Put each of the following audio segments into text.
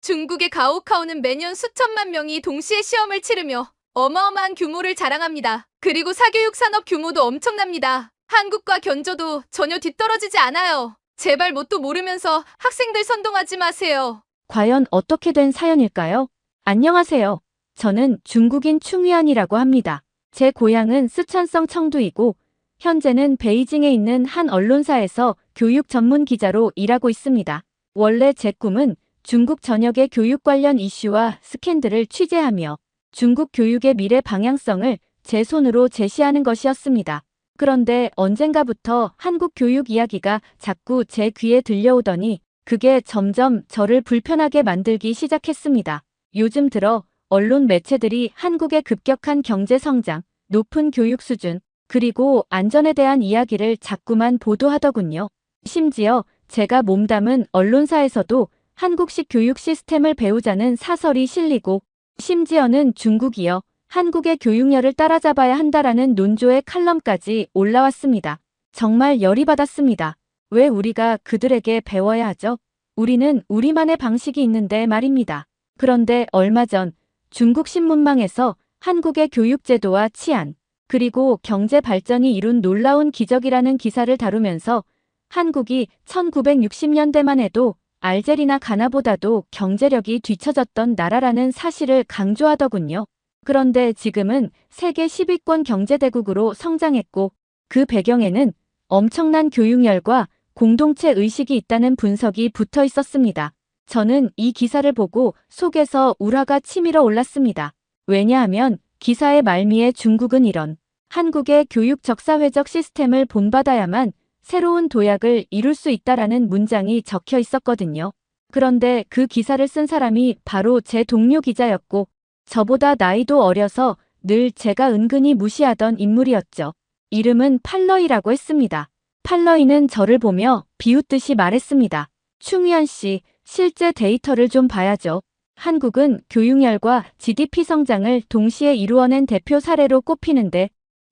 중국의 가오카오는 매년 수천만 명이 동시에 시험을 치르며 어마어마한 규모를 자랑합니다. 그리고 사교육 산업 규모도 엄청납니다. 한국과 견줘도 전혀 뒤떨어지지 않아요. 제발 뭣도 모르면서 학생들 선동하지 마세요. 과연 어떻게 된 사연일까요? 안녕하세요. 저는 중국인 충위안이라고 합니다. 제 고향은 쓰촨성 청두이고 현재는 베이징에 있는 한 언론사에서 교육 전문 기자로 일하고 있습니다. 원래 제 꿈은 중국 전역의 교육 관련 이슈와 스캔들을 취재하며 중국 교육의 미래 방향성을 제 손으로 제시하는 것이었습니다. 그런데 언젠가부터 한국 교육 이야기가 자꾸 제 귀에 들려오더니 그게 점점 저를 불편하게 만들기 시작했습니다. 요즘 들어 언론 매체들이 한국의 급격한 경제 성장, 높은 교육 수준, 그리고 안전에 대한 이야기를 자꾸만 보도하더군요. 심지어 제가 몸담은 언론사에서도 한국식 교육 시스템을 배우자는 사설이 실리고 심지어는 중국이여 한국의 교육열을 따라잡아야 한다라는 논조의 칼럼까지 올라왔습니다. 정말 열이 받았습니다. 왜 우리가 그들에게 배워야 하죠? 우리는 우리만의 방식이 있는데 말입니다. 그런데 얼마 전 중국 신문망에서 한국의 교육제도와 치안, 그리고 경제 발전이 이룬 놀라운 기적이라는 기사를 다루면서 한국이 1960년대만 해도 알제리나 가나보다도 경제력이 뒤처졌던 나라라는 사실을 강조하더군요. 그런데 지금은 세계 10위권 경제대국으로 성장했고 그 배경에는 엄청난 교육열과 공동체 의식이 있다는 분석이 붙어 있었습니다. 저는 이 기사를 보고 속에서 울화가 치밀어 올랐습니다. 왜냐하면 기사의 말미에 중국은 이런 한국의 교육 적사회적 시스템을 본받아야만 새로운 도약을 이룰 수 있다라는 문장이 적혀 있었거든요. 그런데 그 기사를 쓴 사람이 바로 제 동료 기자였고 저보다 나이도 어려서 늘 제가 은근히 무시하던 인물이었죠. 이름은 팔러이라고 했습니다. 팔러이는 저를 보며 비웃듯이 말했습니다. 충위안 씨, 실제 데이터를 좀 봐야죠. 한국은 교육열과 GDP 성장을 동시에 이루어낸 대표 사례로 꼽히는데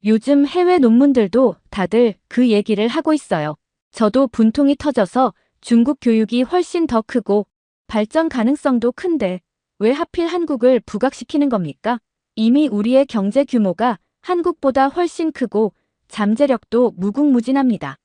요즘 해외 논문들도 다들 그 얘기를 하고 있어요. 저도 분통이 터져서 중국 교육이 훨씬 더 크고 발전 가능성도 큰데 왜 하필 한국을 부각시키는 겁니까? 이미 우리의 경제 규모가 한국보다 훨씬 크고 잠재력도 무궁무진합니다.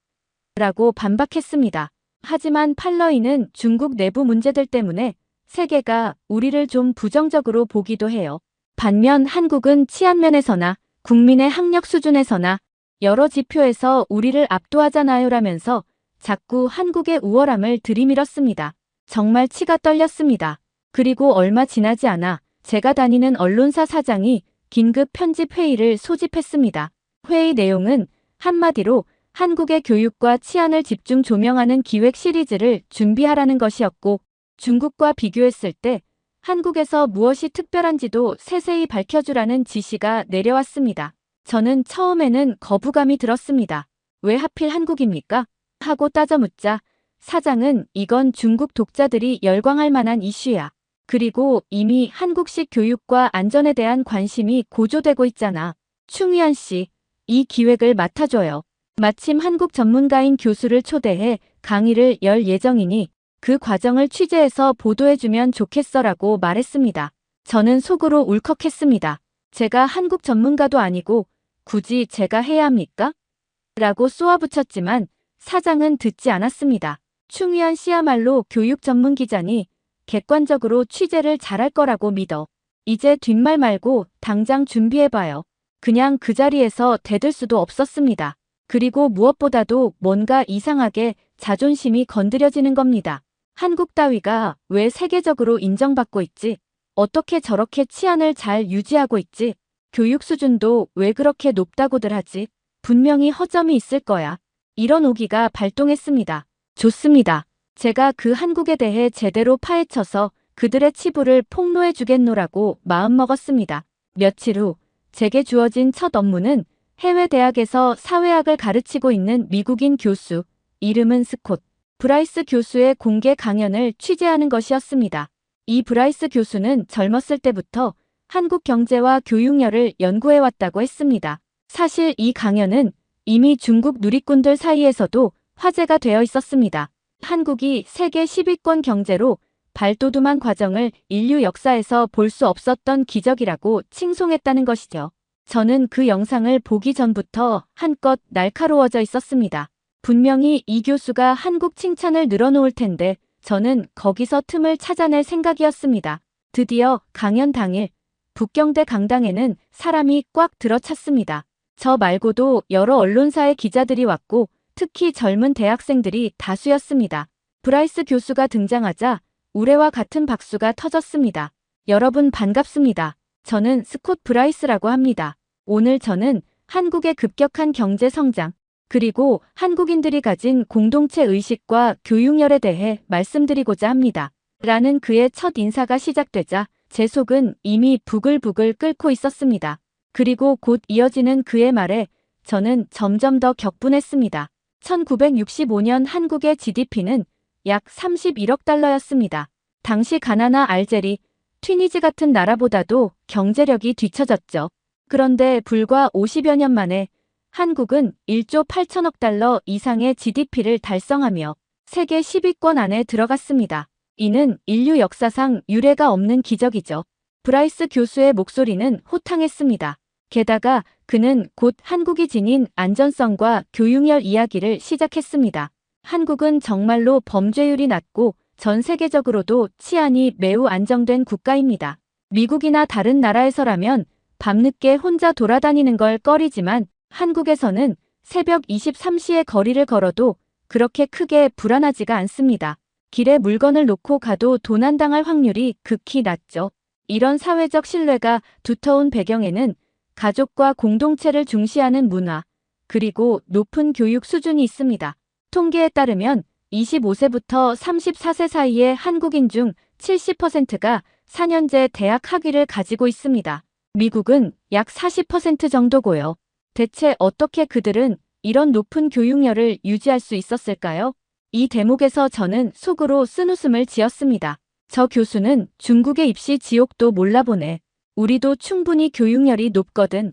라고 반박했습니다. 하지만 팔러이는 중국 내부 문제들 때문에 세계가 우리를 좀 부정적으로 보기도 해요. 반면 한국은 치안 면에서나 국민의 학력 수준에서나 여러 지표에서 우리를 압도하잖아요라면서 자꾸 한국의 우월함을 들이밀었습니다. 정말 치가 떨렸습니다. 그리고 얼마 지나지 않아 제가 다니는 언론사 사장이 긴급 편집 회의를 소집했습니다. 회의 내용은 한마디로 한국의 교육과 치안을 집중 조명하는 기획 시리즈를 준비하라는 것이었고 중국과 비교했을 때 한국에서 무엇이 특별한지도 세세히 밝혀주라는 지시가 내려왔습니다. 저는 처음에는 거부감이 들었습니다. 왜 하필 한국입니까? 하고 따져묻자 사장은 이건 중국 독자들이 열광할 만한 이슈야. 그리고 이미 한국식 교육과 안전에 대한 관심이 고조되고 있잖아. 충위안 씨, 이 기획을 맡아줘요. 마침 한국 전문가인 교수를 초대해 강의를 열 예정이니 그 과정을 취재해서 보도해주면 좋겠어라고 말했습니다. 저는 속으로 울컥했습니다. 제가 한국 전문가도 아니고 굳이 제가 해야 합니까? 라고 쏘아붙였지만 사장은 듣지 않았습니다. 충위안 씨야말로 교육 전문 기자니 객관적으로 취재를 잘할 거라고 믿어. 이제 뒷말 말고 당장 준비해봐요. 그냥 그 자리에서 대들 수도 없었습니다. 그리고 무엇보다도 뭔가 이상하게 자존심이 건드려지는 겁니다. 한국 따위가 왜 세계적으로 인정받고 있지? 어떻게 저렇게 치안을 잘 유지하고 있지? 교육 수준도 왜 그렇게 높다고들 하지? 분명히 허점이 있을 거야. 이런 오기가 발동했습니다. 좋습니다. 제가 그 한국에 대해 제대로 파헤쳐서 그들의 치부를 폭로해 주겠노라고 마음먹었습니다. 며칠 후 제게 주어진 첫 업무는 해외 대학에서 사회학을 가르치고 있는 미국인 교수, 이름은 스콧 브라이스 교수의 공개 강연을 취재하는 것이었습니다. 이 브라이스 교수는 젊었을 때부터 한국 경제와 교육열을 연구해왔다고 했습니다. 사실 이 강연은 이미 중국 누리꾼들 사이에서도 화제가 되어 있었습니다. 한국이 세계 10위권 경제로 발돋움한 과정을 인류 역사에서 볼 수 없었던 기적이라고 칭송했다는 것이죠. 저는 그 영상을 보기 전부터 한껏 날카로워져 있었습니다. 분명히 이 교수가 한국 칭찬을 늘어놓을 텐데 저는 거기서 틈을 찾아낼 생각이었습니다. 드디어 강연 당일 북경대 강당에는 사람이 꽉 들어찼습니다. 저 말고도 여러 언론사의 기자들이 왔고 특히 젊은 대학생들이 다수였습니다. 브라이스 교수가 등장하자 우레와 같은 박수가 터졌습니다. 여러분 반갑습니다. 저는 스콧 브라이스라고 합니다. 오늘 저는 한국의 급격한 경제 성장, 그리고 한국인들이 가진 공동체 의식과 교육열에 대해 말씀드리고자 합니다. 라는 그의 첫 인사가 시작되자 제 속은 이미 부글부글 끓고 있었습니다. 그리고 곧 이어지는 그의 말에 저는 점점 더 격분했습니다. 1965년 한국의 GDP는 약 31억 달러였습니다. 당시 가나나 알제리, 튀니지 같은 나라보다도 경제력이 뒤처졌죠. 그런데 불과 50여 년 만에 한국은 1조 8천억 달러 이상의 GDP를 달성하며 세계 10위권 안에 들어갔습니다. 이는 인류 역사상 유례가 없는 기적이죠. 브라이스 교수의 목소리는 호탕했습니다. 게다가 그는 곧 한국이 지닌 안전성과 교육열 이야기를 시작했습니다. 한국은 정말로 범죄율이 낮고 전 세계적으로도 치안이 매우 안정된 국가입니다. 미국이나 다른 나라에서라면 밤늦게 혼자 돌아다니는 걸 꺼리지만 한국에서는 새벽 23시에 거리를 걸어도 그렇게 크게 불안하지가 않습니다. 길에 물건을 놓고 가도 도난당할 확률이 극히 낮죠. 이런 사회적 신뢰가 두터운 배경에는 가족과 공동체를 중시하는 문화, 그리고 높은 교육 수준이 있습니다. 통계에 따르면 25세부터 34세 사이의 한국인 중 70%가 4년제 대학 학위를 가지고 있습니다. 미국은 약 40% 정도고요. 대체 어떻게 그들은 이런 높은 교육열을 유지할 수 있었을까요? 이 대목에서 저는 속으로 쓴웃음을 지었습니다. 저 교수는 중국의 입시 지옥도 몰라보네. 우리도 충분히 교육열이 높거든.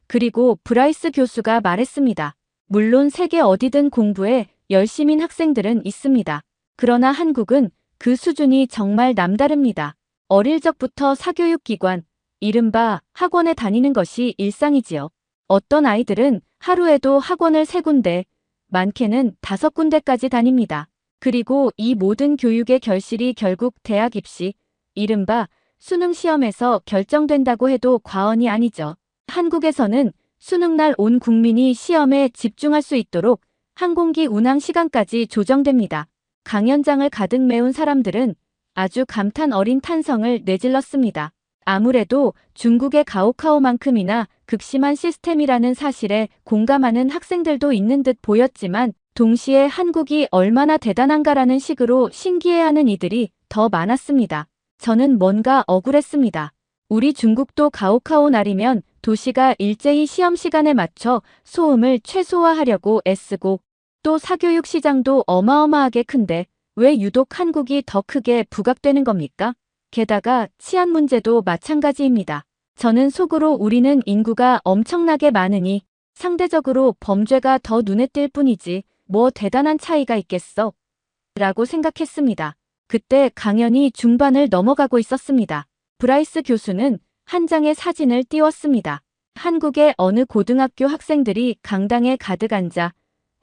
그리고 브라이스 교수가 말했습니다. 물론 세계 어디든 공부에 열심인 학생들은 있습니다. 그러나 한국은 그 수준이 정말 남다릅니다. 어릴 적부터 사교육기관, 이른바 학원에 다니는 것이 일상이지요. 어떤 아이들은 하루에도 학원을 3군데, 많게는 5군데까지 다닙니다. 그리고 이 모든 교육의 결실이 결국 대학 입시, 이른바 수능 시험에서 결정된다고 해도 과언이 아니죠. 한국에서는 수능날 온 국민이 시험에 집중할 수 있도록 항공기 운항 시간까지 조정됩니다. 강연장을 가득 메운 사람들은 아주 감탄 어린 탄성을 내질렀습니다. 아무래도 중국의 가오카오만큼이나 극심한 시스템이라는 사실에 공감하는 학생들도 있는 듯 보였지만 동시에 한국이 얼마나 대단한가라는 식으로 신기해하는 이들이 더 많았습니다. 저는 뭔가 억울했습니다. 우리 중국도 가오카오 날이면 도시가 일제히 시험 시간에 맞춰 소음을 최소화하려고 애쓰고 또 사교육 시장도 어마어마하게 큰데 왜 유독 한국이 더 크게 부각되는 겁니까? 게다가 치안 문제도 마찬가지입니다. 저는 속으로 우리는 인구가 엄청나게 많으니 상대적으로 범죄가 더 눈에 띌 뿐이지 뭐 대단한 차이가 있겠어? 라고 생각했습니다. 그때 강연이 중반을 넘어가고 있었습니다. 브라이스 교수는 한 장의 사진을 띄웠습니다. 한국의 어느 고등학교 학생들이 강당에 가득 앉아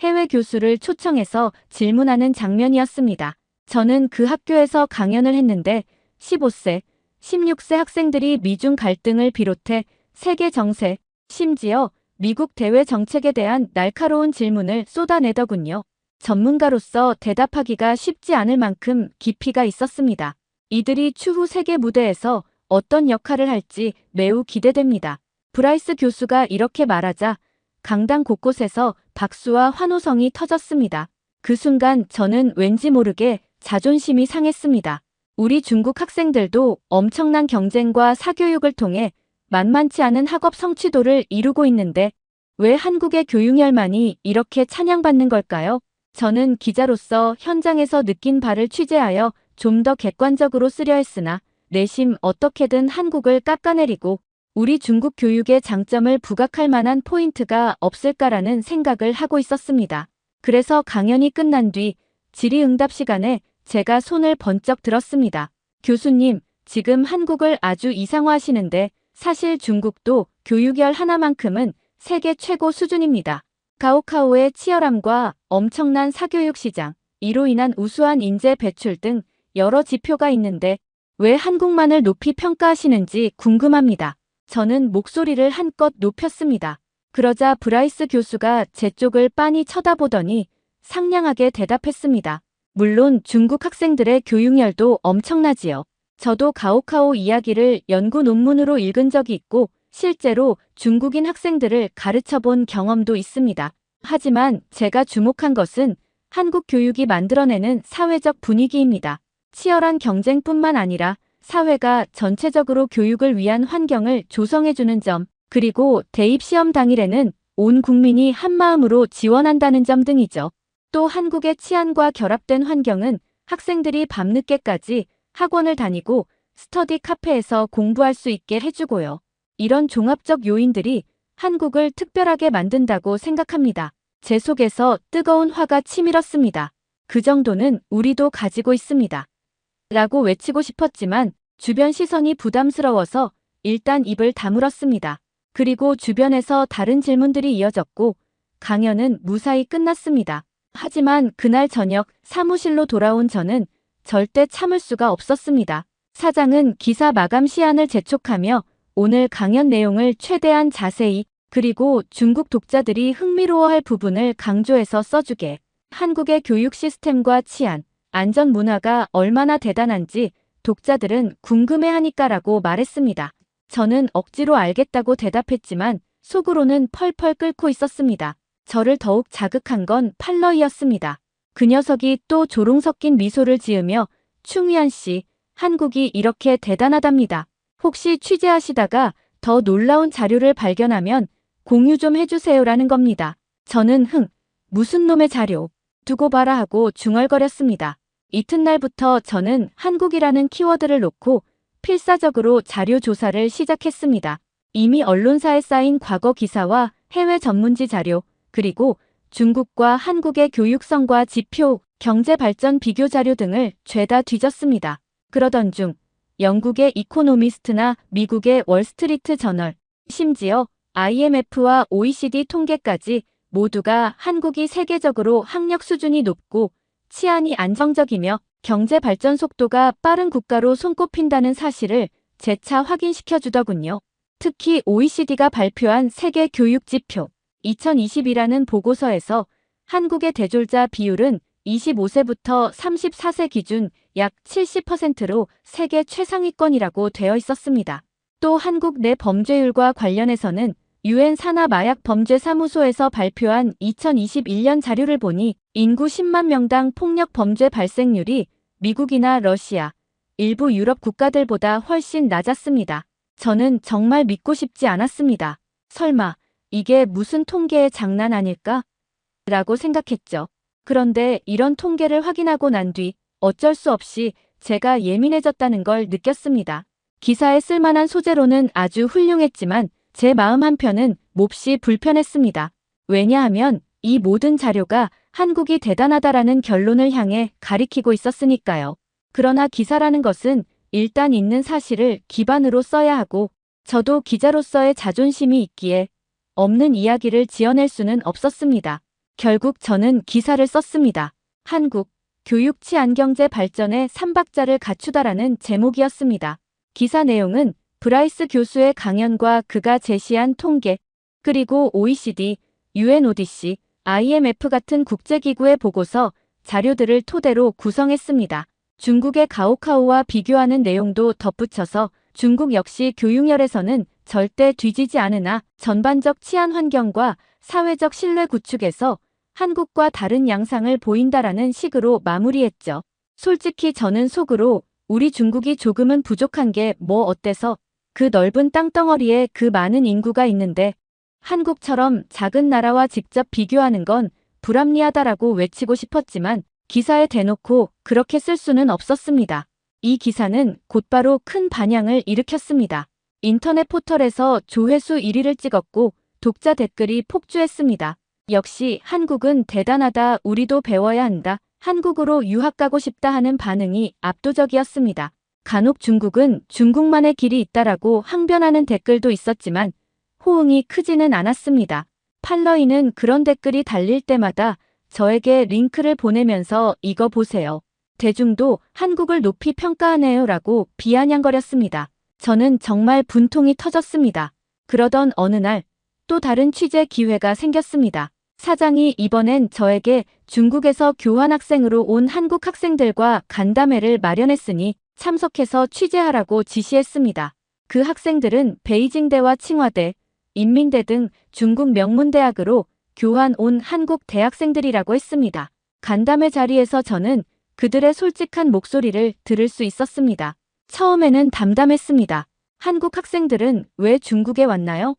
해외 교수를 초청해서 질문하는 장면이었습니다. 저는 그 학교에서 강연을 했는데 15세, 16세 학생들이 미중 갈등을 비롯해 세계 정세, 심지어 미국 대외 정책에 대한 날카로운 질문을 쏟아내더군요. 전문가로서 대답하기가 쉽지 않을 만큼 깊이가 있었습니다. 이들이 추후 세계 무대에서 어떤 역할을 할지 매우 기대됩니다. 브라이스 교수가 이렇게 말하자 강당 곳곳에서 박수와 환호성이 터졌습니다. 그 순간 저는 왠지 모르게 자존심이 상했습니다. 우리 중국 학생들도 엄청난 경쟁과 사교육을 통해 만만치 않은 학업 성취도를 이루고 있는데 왜 한국의 교육열만이 이렇게 찬양받는 걸까요? 저는 기자로서 현장에서 느낀 바를 취재하여 좀 더 객관적으로 쓰려 했으나 내심 어떻게든 한국을 깎아내리고 우리 중국 교육의 장점을 부각할 만한 포인트가 없을까라는 생각을 하고 있었습니다. 그래서 강연이 끝난 뒤 질의응답 시간에 제가 손을 번쩍 들었습니다. 교수님, 지금 한국을 아주 이상화하시는데 사실 중국도 교육열 하나만큼은 세계 최고 수준입니다. 가오카오의 치열함과 엄청난 사교육 시장, 이로 인한 우수한 인재 배출 등 여러 지표가 있는데 왜 한국만을 높이 평가하시는지 궁금합니다. 저는 목소리를 한껏 높였습니다. 그러자 브라이스 교수가 제 쪽을 빤히 쳐다보더니 상냥하게 대답했습니다. 물론 중국 학생들의 교육열도 엄청나지요. 저도 가오카오 이야기를 연구 논문으로 읽은 적이 있고 실제로 중국인 학생들을 가르쳐 본 경험도 있습니다. 하지만 제가 주목한 것은 한국 교육이 만들어내는 사회적 분위기입니다. 치열한 경쟁뿐만 아니라 사회가 전체적으로 교육을 위한 환경을 조성해주는 점, 그리고 대입 시험 당일에는 온 국민이 한마음으로 지원한다는 점 등이죠. 또 한국의 치안과 결합된 환경은 학생들이 밤늦게까지 학원을 다니고 스터디 카페에서 공부할 수 있게 해주고요. 이런 종합적 요인들이 한국을 특별하게 만든다고 생각합니다. 제 속에서 뜨거운 화가 치밀었습니다. 그 정도는 우리도 가지고 있습니다. 라고 외치고 싶었지만 주변 시선이 부담스러워서 일단 입을 다물었습니다. 그리고 주변에서 다른 질문들이 이어졌고 강연은 무사히 끝났습니다. 하지만 그날 저녁 사무실로 돌아온 저는 절대 참을 수가 없었습니다. 사장은 기사 마감 시한을 재촉하며 오늘 강연 내용을 최대한 자세히 그리고 중국 독자들이 흥미로워할 부분을 강조해서 써주게. 한국의 교육 시스템과 치안, 안전 문화가 얼마나 대단한지 독자들은 궁금해하니까라고 말했습니다. 저는 억지로 알겠다고 대답했지만 속으로는 펄펄 끓고 있었습니다. 저를 더욱 자극한 건 팔러이였습니다. 그 녀석이 또 조롱 섞인 미소를 지으며 충위안 씨, 한국이 이렇게 대단하답니다. 혹시 취재하시다가 더 놀라운 자료를 발견하면 공유 좀 해주세요라는 겁니다. 저는 무슨 놈의 자료? 두고 봐라 하고 중얼거렸습니다. 이튿날부터 저는 한국이라는 키워드를 놓고 필사적으로 자료 조사를 시작했습니다. 이미 언론사에 쌓인 과거 기사와 해외 전문지 자료, 그리고 중국과 한국의 교육성과 지표, 경제 발전 비교 자료 등을 죄다 뒤졌습니다. 그러던 중 영국의 이코노미스트나 미국의 월스트리트 저널, 심지어 IMF와 OECD 통계까지 모두가 한국이 세계적으로 학력 수준이 높고 치안이 안정적이며 경제 발전 속도가 빠른 국가로 손꼽힌다는 사실을 재차 확인시켜주더군요. 특히 OECD가 발표한 세계 교육 지표 2020이라는 보고서에서 한국의 대졸자 비율은 25세부터 34세 기준 약 70%로 세계 최상위권이라고 되어 있었습니다. 또 한국 내 범죄율과 관련해서는 유엔 산하 마약 범죄 사무소에서 발표한 2021년 자료를 보니 인구 10만 명당 폭력 범죄 발생률이 미국이나 러시아, 일부 유럽 국가들보다 훨씬 낮았습니다. 저는 정말 믿고 싶지 않았습니다. 설마 이게 무슨 통계의 장난 아닐까? 라고 생각했죠. 그런데 이런 통계를 확인하고 난 뒤 어쩔 수 없이 제가 예민해졌다는 걸 느꼈습니다. 기사에 쓸만한 소재로는 아주 훌륭했지만 제 마음 한편은 몹시 불편했습니다. 왜냐하면 이 모든 자료가 한국이 대단하다라는 결론을 향해 가리키고 있었으니까요. 그러나 기사라는 것은 일단 있는 사실을 기반으로 써야 하고 저도 기자로서의 자존심이 있기에 없는 이야기를 지어낼 수는 없었습니다. 결국 저는 기사를 썼습니다. 한국, 교육 치안 경제 발전의 3박자를 갖추다라는 제목이었습니다. 기사 내용은 브라이스 교수의 강연과 그가 제시한 통계, 그리고 OECD, UNODC, IMF 같은 국제기구의 보고서, 자료들을 토대로 구성했습니다. 중국의 가오카오와 비교하는 내용도 덧붙여서 중국 역시 교육열에서는 절대 뒤지지 않으나 전반적 치안 환경과 사회적 신뢰 구축에서 한국과 다른 양상을 보인다라는 식으로 마무리했죠. 솔직히 저는 속으로 우리 중국이 조금은 부족한 게 뭐 어때서 그 넓은 땅덩어리에 그 많은 인구가 있는데 한국처럼 작은 나라와 직접 비교하는 건 불합리하다라고 외치고 싶었지만 기사에 대놓고 그렇게 쓸 수는 없었습니다. 이 기사는 곧바로 큰 반향을 일으켰습니다. 인터넷 포털에서 조회수 1위를 찍었고 독자 댓글이 폭주했습니다. 역시 한국은 대단하다, 우리도 배워야 한다, 한국으로 유학 가고 싶다 하는 반응이 압도적이었습니다. 간혹 중국은 중국만의 길이 있다라고 항변하는 댓글도 있었지만 호응이 크지는 않았습니다. 팔러이는 그런 댓글이 달릴 때마다 저에게 링크를 보내면서 이거 보세요. 대중도 한국을 높이 평가하네요 라고 비아냥거렸습니다. 저는 정말 분통이 터졌습니다. 그러던 어느 날 또 다른 취재 기회가 생겼습니다. 사장이 이번엔 저에게 중국에서 교환학생으로 온 한국 학생들과 간담회를 마련했으니 참석해서 취재하라고 지시했습니다. 그 학생들은 베이징대와 칭화대, 인민대 등 중국 명문대학으로 교환 온 한국 대학생들이라고 했습니다. 간담회 자리에서 저는 그들의 솔직한 목소리를 들을 수 있었습니다. 처음에는 담담했습니다. 한국 학생들은 왜 중국에 왔나요?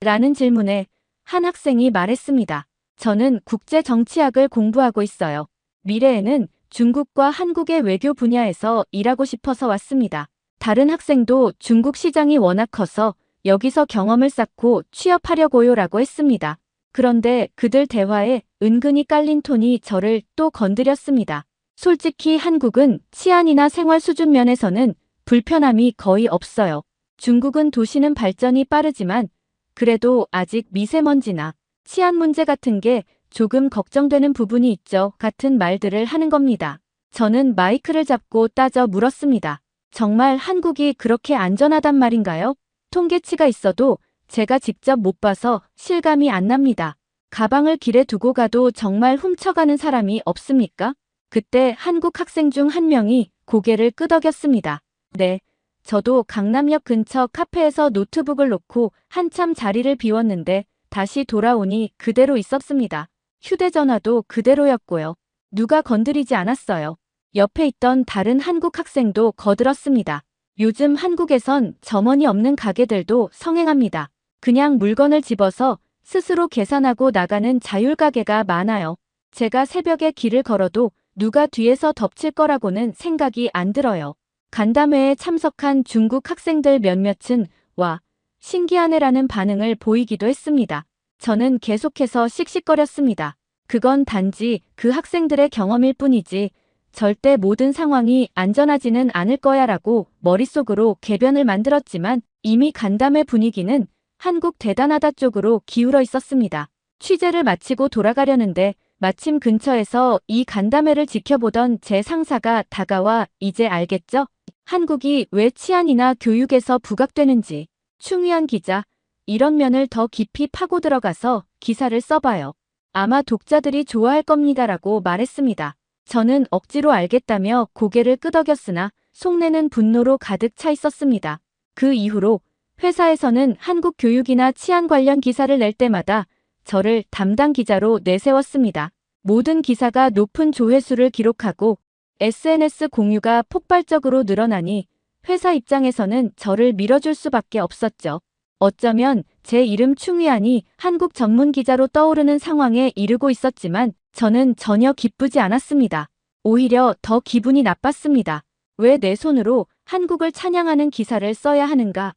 라는 질문에 한 학생이 말했습니다. 저는 국제정치학을 공부하고 있어요. 미래에는 중국과 한국의 외교 분야에서 일하고 싶어서 왔습니다. 다른 학생도 중국 시장이 워낙 커서 여기서 경험을 쌓고 취업하려고요 라고 했습니다. 그런데 그들 대화에 은근히 깔린 톤이 저를 또 건드렸습니다. 솔직히 한국은 치안이나 생활 수준 면에서는 불편함이 거의 없어요. 중국은 도시는 발전이 빠르지만 그래도 아직 미세먼지나 치안 문제 같은 게 조금 걱정되는 부분이 있죠. 같은 말들을 하는 겁니다. 저는 마이크를 잡고 따져 물었습니다. 정말 한국이 그렇게 안전하단 말인가요? 통계치가 있어도 제가 직접 못 봐서 실감이 안 납니다. 가방을 길에 두고 가도 정말 훔쳐가는 사람이 없습니까? 그때 한국 학생 중 한 명이 고개를 끄덕였습니다. 네. 저도 강남역 근처 카페에서 노트북을 놓고 한참 자리를 비웠는데 다시 돌아오니 그대로 있었습니다. 휴대전화도 그대로였고요. 누가 건드리지 않았어요. 옆에 있던 다른 한국 학생도 거들었습니다. 요즘 한국에선 점원이 없는 가게들도 성행합니다. 그냥 물건을 집어서 스스로 계산하고 나가는 자율가게가 많아요. 제가 새벽에 길을 걸어도 누가 뒤에서 덮칠 거라고는 생각이 안 들어요. 간담회에 참석한 중국 학생들 몇몇은 와, 신기하네라는 반응을 보이기도 했습니다. 저는 계속해서 씩씩거렸습니다. 그건 단지 그 학생들의 경험일 뿐이지 절대 모든 상황이 안전하지는 않을 거야 라고 머릿속으로 궤변을 만들었지만 이미 간담회 분위기는 한국 대단하다 쪽으로 기울어 있었습니다. 취재를 마치고 돌아가려는데 마침 근처에서 이 간담회를 지켜보던 제 상사가 다가와 이제 알겠죠? 한국이 왜 치안이나 교육에서 부각되는지. 충위한 기자, 이런 면을 더 깊이 파고 들어가서 기사를 써봐요. 아마 독자들이 좋아할 겁니다라고 말했습니다. 저는 억지로 알겠다며 고개를 끄덕였으나 속내는 분노로 가득 차 있었습니다. 그 이후로 회사에서는 한국 교육이나 치안 관련 기사를 낼 때마다 저를 담당 기자로 내세웠습니다. 모든 기사가 높은 조회수를 기록하고 SNS 공유가 폭발적으로 늘어나니 회사 입장에서는 저를 밀어줄 수밖에 없었죠. 어쩌면 제 이름 충위안이 한국 전문 기자로 떠오르는 상황에 이르고 있었지만 저는 전혀 기쁘지 않았습니다. 오히려 더 기분이 나빴습니다. 왜 내 손으로 한국을 찬양하는 기사를 써야 하는가?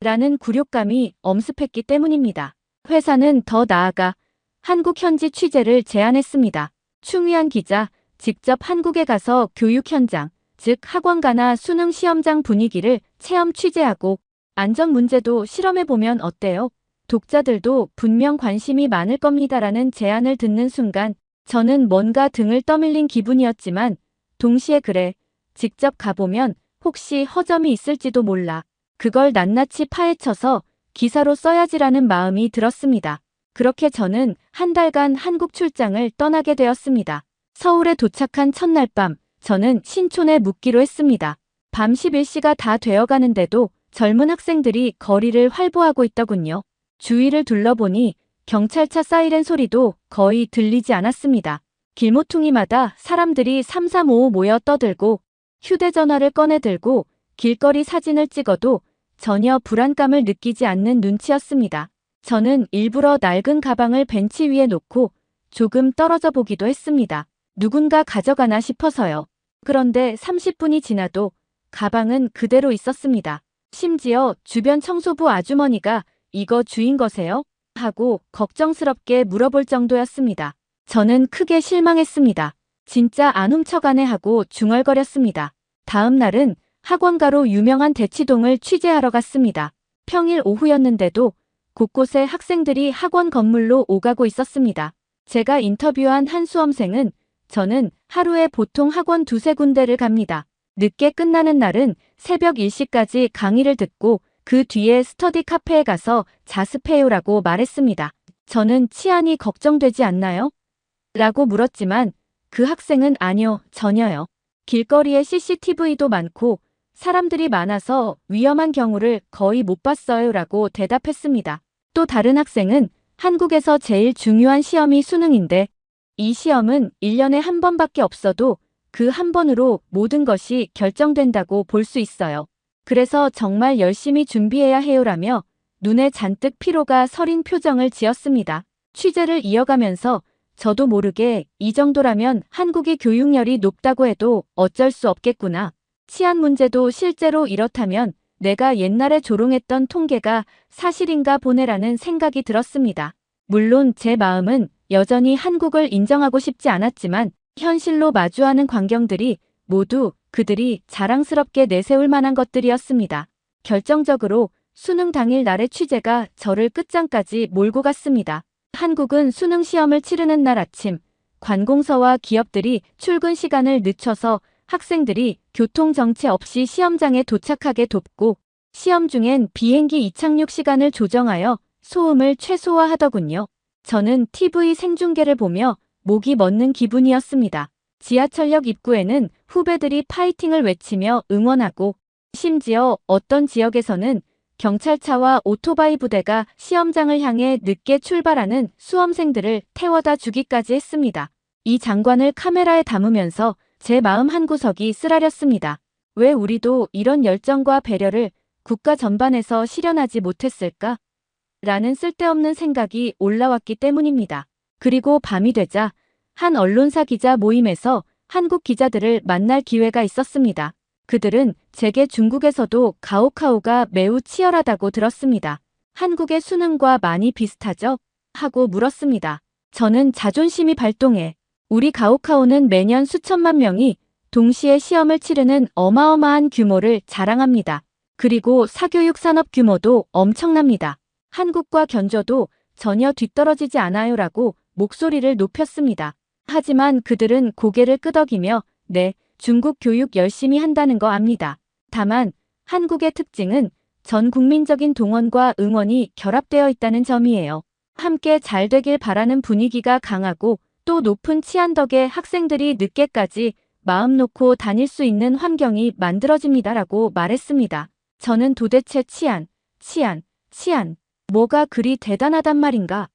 라는 굴욕감이 엄습했기 때문입니다. 회사는 더 나아가 한국 현지 취재를 제안했습니다. 충위안 기자, 직접 한국에 가서 교육 현장, 즉 학원가나 수능 시험장 분위기를 체험 취재하고 안전 문제도 실험해보면 어때요? 독자들도 분명 관심이 많을 겁니다라는 제안을 듣는 순간 저는 뭔가 등을 떠밀린 기분이었지만 동시에 그래, 직접 가보면 혹시 허점이 있을지도 몰라. 그걸 낱낱이 파헤쳐서 기사로 써야지라는 마음이 들었습니다. 그렇게 저는 한 달간 한국 출장을 떠나게 되었습니다. 서울에 도착한 첫날 밤, 저는 신촌에 묵기로 했습니다. 밤 11시가 다 되어가는데도 젊은 학생들이 거리를 활보하고 있더군요. 주위를 둘러보니 경찰차 사이렌 소리도 거의 들리지 않았습니다. 길모퉁이마다 사람들이 삼삼오오 모여 떠들고 휴대전화를 꺼내들고 길거리 사진을 찍어도 전혀 불안감을 느끼지 않는 눈치였습니다. 저는 일부러 낡은 가방을 벤치 위에 놓고 조금 떨어져 보기도 했습니다. 누군가 가져가나 싶어서요. 그런데 30분이 지나도 가방은 그대로 있었습니다. 심지어 주변 청소부 아주머니가 이거 주인 거세요? 하고 걱정스럽게 물어볼 정도였습니다. 저는 크게 실망했습니다. 진짜 안 훔쳐가네 하고 중얼거렸습니다. 다음 날은 학원가로 유명한 대치동을 취재하러 갔습니다. 평일 오후였는데도 곳곳에 학생들이 학원 건물로 오가고 있었습니다. 제가 인터뷰한 한 수험생은 저는 하루에 보통 학원 두세 군데를 갑니다. 늦게 끝나는 날은 새벽 1시까지 강의를 듣고 그 뒤에 스터디 카페에 가서 자습해요라고 말했습니다. 저는 치안이 걱정되지 않나요? 라고 물었지만 그 학생은 아니요, 전혀요. 길거리에 CCTV도 많고 사람들이 많아서 위험한 경우를 거의 못 봤어요 라고 대답했습니다. 또 다른 학생은 한국에서 제일 중요한 시험이 수능인데 이 시험은 1년에 한 번밖에 없어도 그 한 번으로 모든 것이 결정된다고 볼 수 있어요. 그래서 정말 열심히 준비해야 해요라며 눈에 잔뜩 피로가 서린 표정을 지었습니다. 취재를 이어가면서 저도 모르게 이 정도라면 한국이 교육열이 높다고 해도 어쩔 수 없겠구나. 치안 문제도 실제로 이렇다면 내가 옛날에 조롱했던 통계가 사실인가 보네라는 생각이 들었습니다. 물론 제 마음은 여전히 한국을 인정하고 싶지 않았지만 현실로 마주하는 광경들이 모두 그들이 자랑스럽게 내세울 만한 것들이었습니다. 결정적으로 수능 당일 날의 취재가 저를 끝장까지 몰고 갔습니다. 한국은 수능 시험을 치르는 날 아침, 관공서와 기업들이 출근 시간을 늦춰서 학생들이 교통 정체 없이 시험장에 도착하게 돕고 시험 중엔 비행기 이착륙 시간을 조정하여 소음을 최소화하더군요. 저는 TV 생중계를 보며 목이 멎는 기분이었습니다. 지하철역 입구에는 후배들이 파이팅을 외치며 응원하고 심지어 어떤 지역에서는 경찰차와 오토바이 부대가 시험장을 향해 늦게 출발하는 수험생들을 태워다 주기까지 했습니다. 이 장관을 카메라에 담으면서 제 마음 한구석이 쓰라렸습니다. 왜 우리도 이런 열정과 배려를 국가 전반에서 실현하지 못했을까? 라는 쓸데없는 생각이 올라왔기 때문입니다. 그리고 밤이 되자 한 언론사 기자 모임에서 한국 기자들을 만날 기회가 있었습니다. 그들은 제게 중국에서도 가오카오가 매우 치열하다고 들었습니다. 한국의 수능과 많이 비슷하죠? 하고 물었습니다. 저는 자존심이 발동해 우리 가오카오는 매년 수천만 명이 동시에 시험을 치르는 어마어마한 규모를 자랑합니다. 그리고 사교육 산업 규모도 엄청납니다. 한국과 견줘도 전혀 뒤떨어지지 않아요라고 목소리를 높였습니다. 하지만 그들은 고개를 끄덕이며 네, 중국 교육 열심히 한다는 거 압니다. 다만 한국의 특징은 전 국민적인 동원과 응원이 결합되어 있다는 점이에요. 함께 잘 되길 바라는 분위기가 강하고 또 높은 치안 덕에 학생들이 늦게까지 마음 놓고 다닐 수 있는 환경이 만들어집니다라고 말했습니다. 저는 도대체 치안, 뭐가 그리 대단하단 말인가?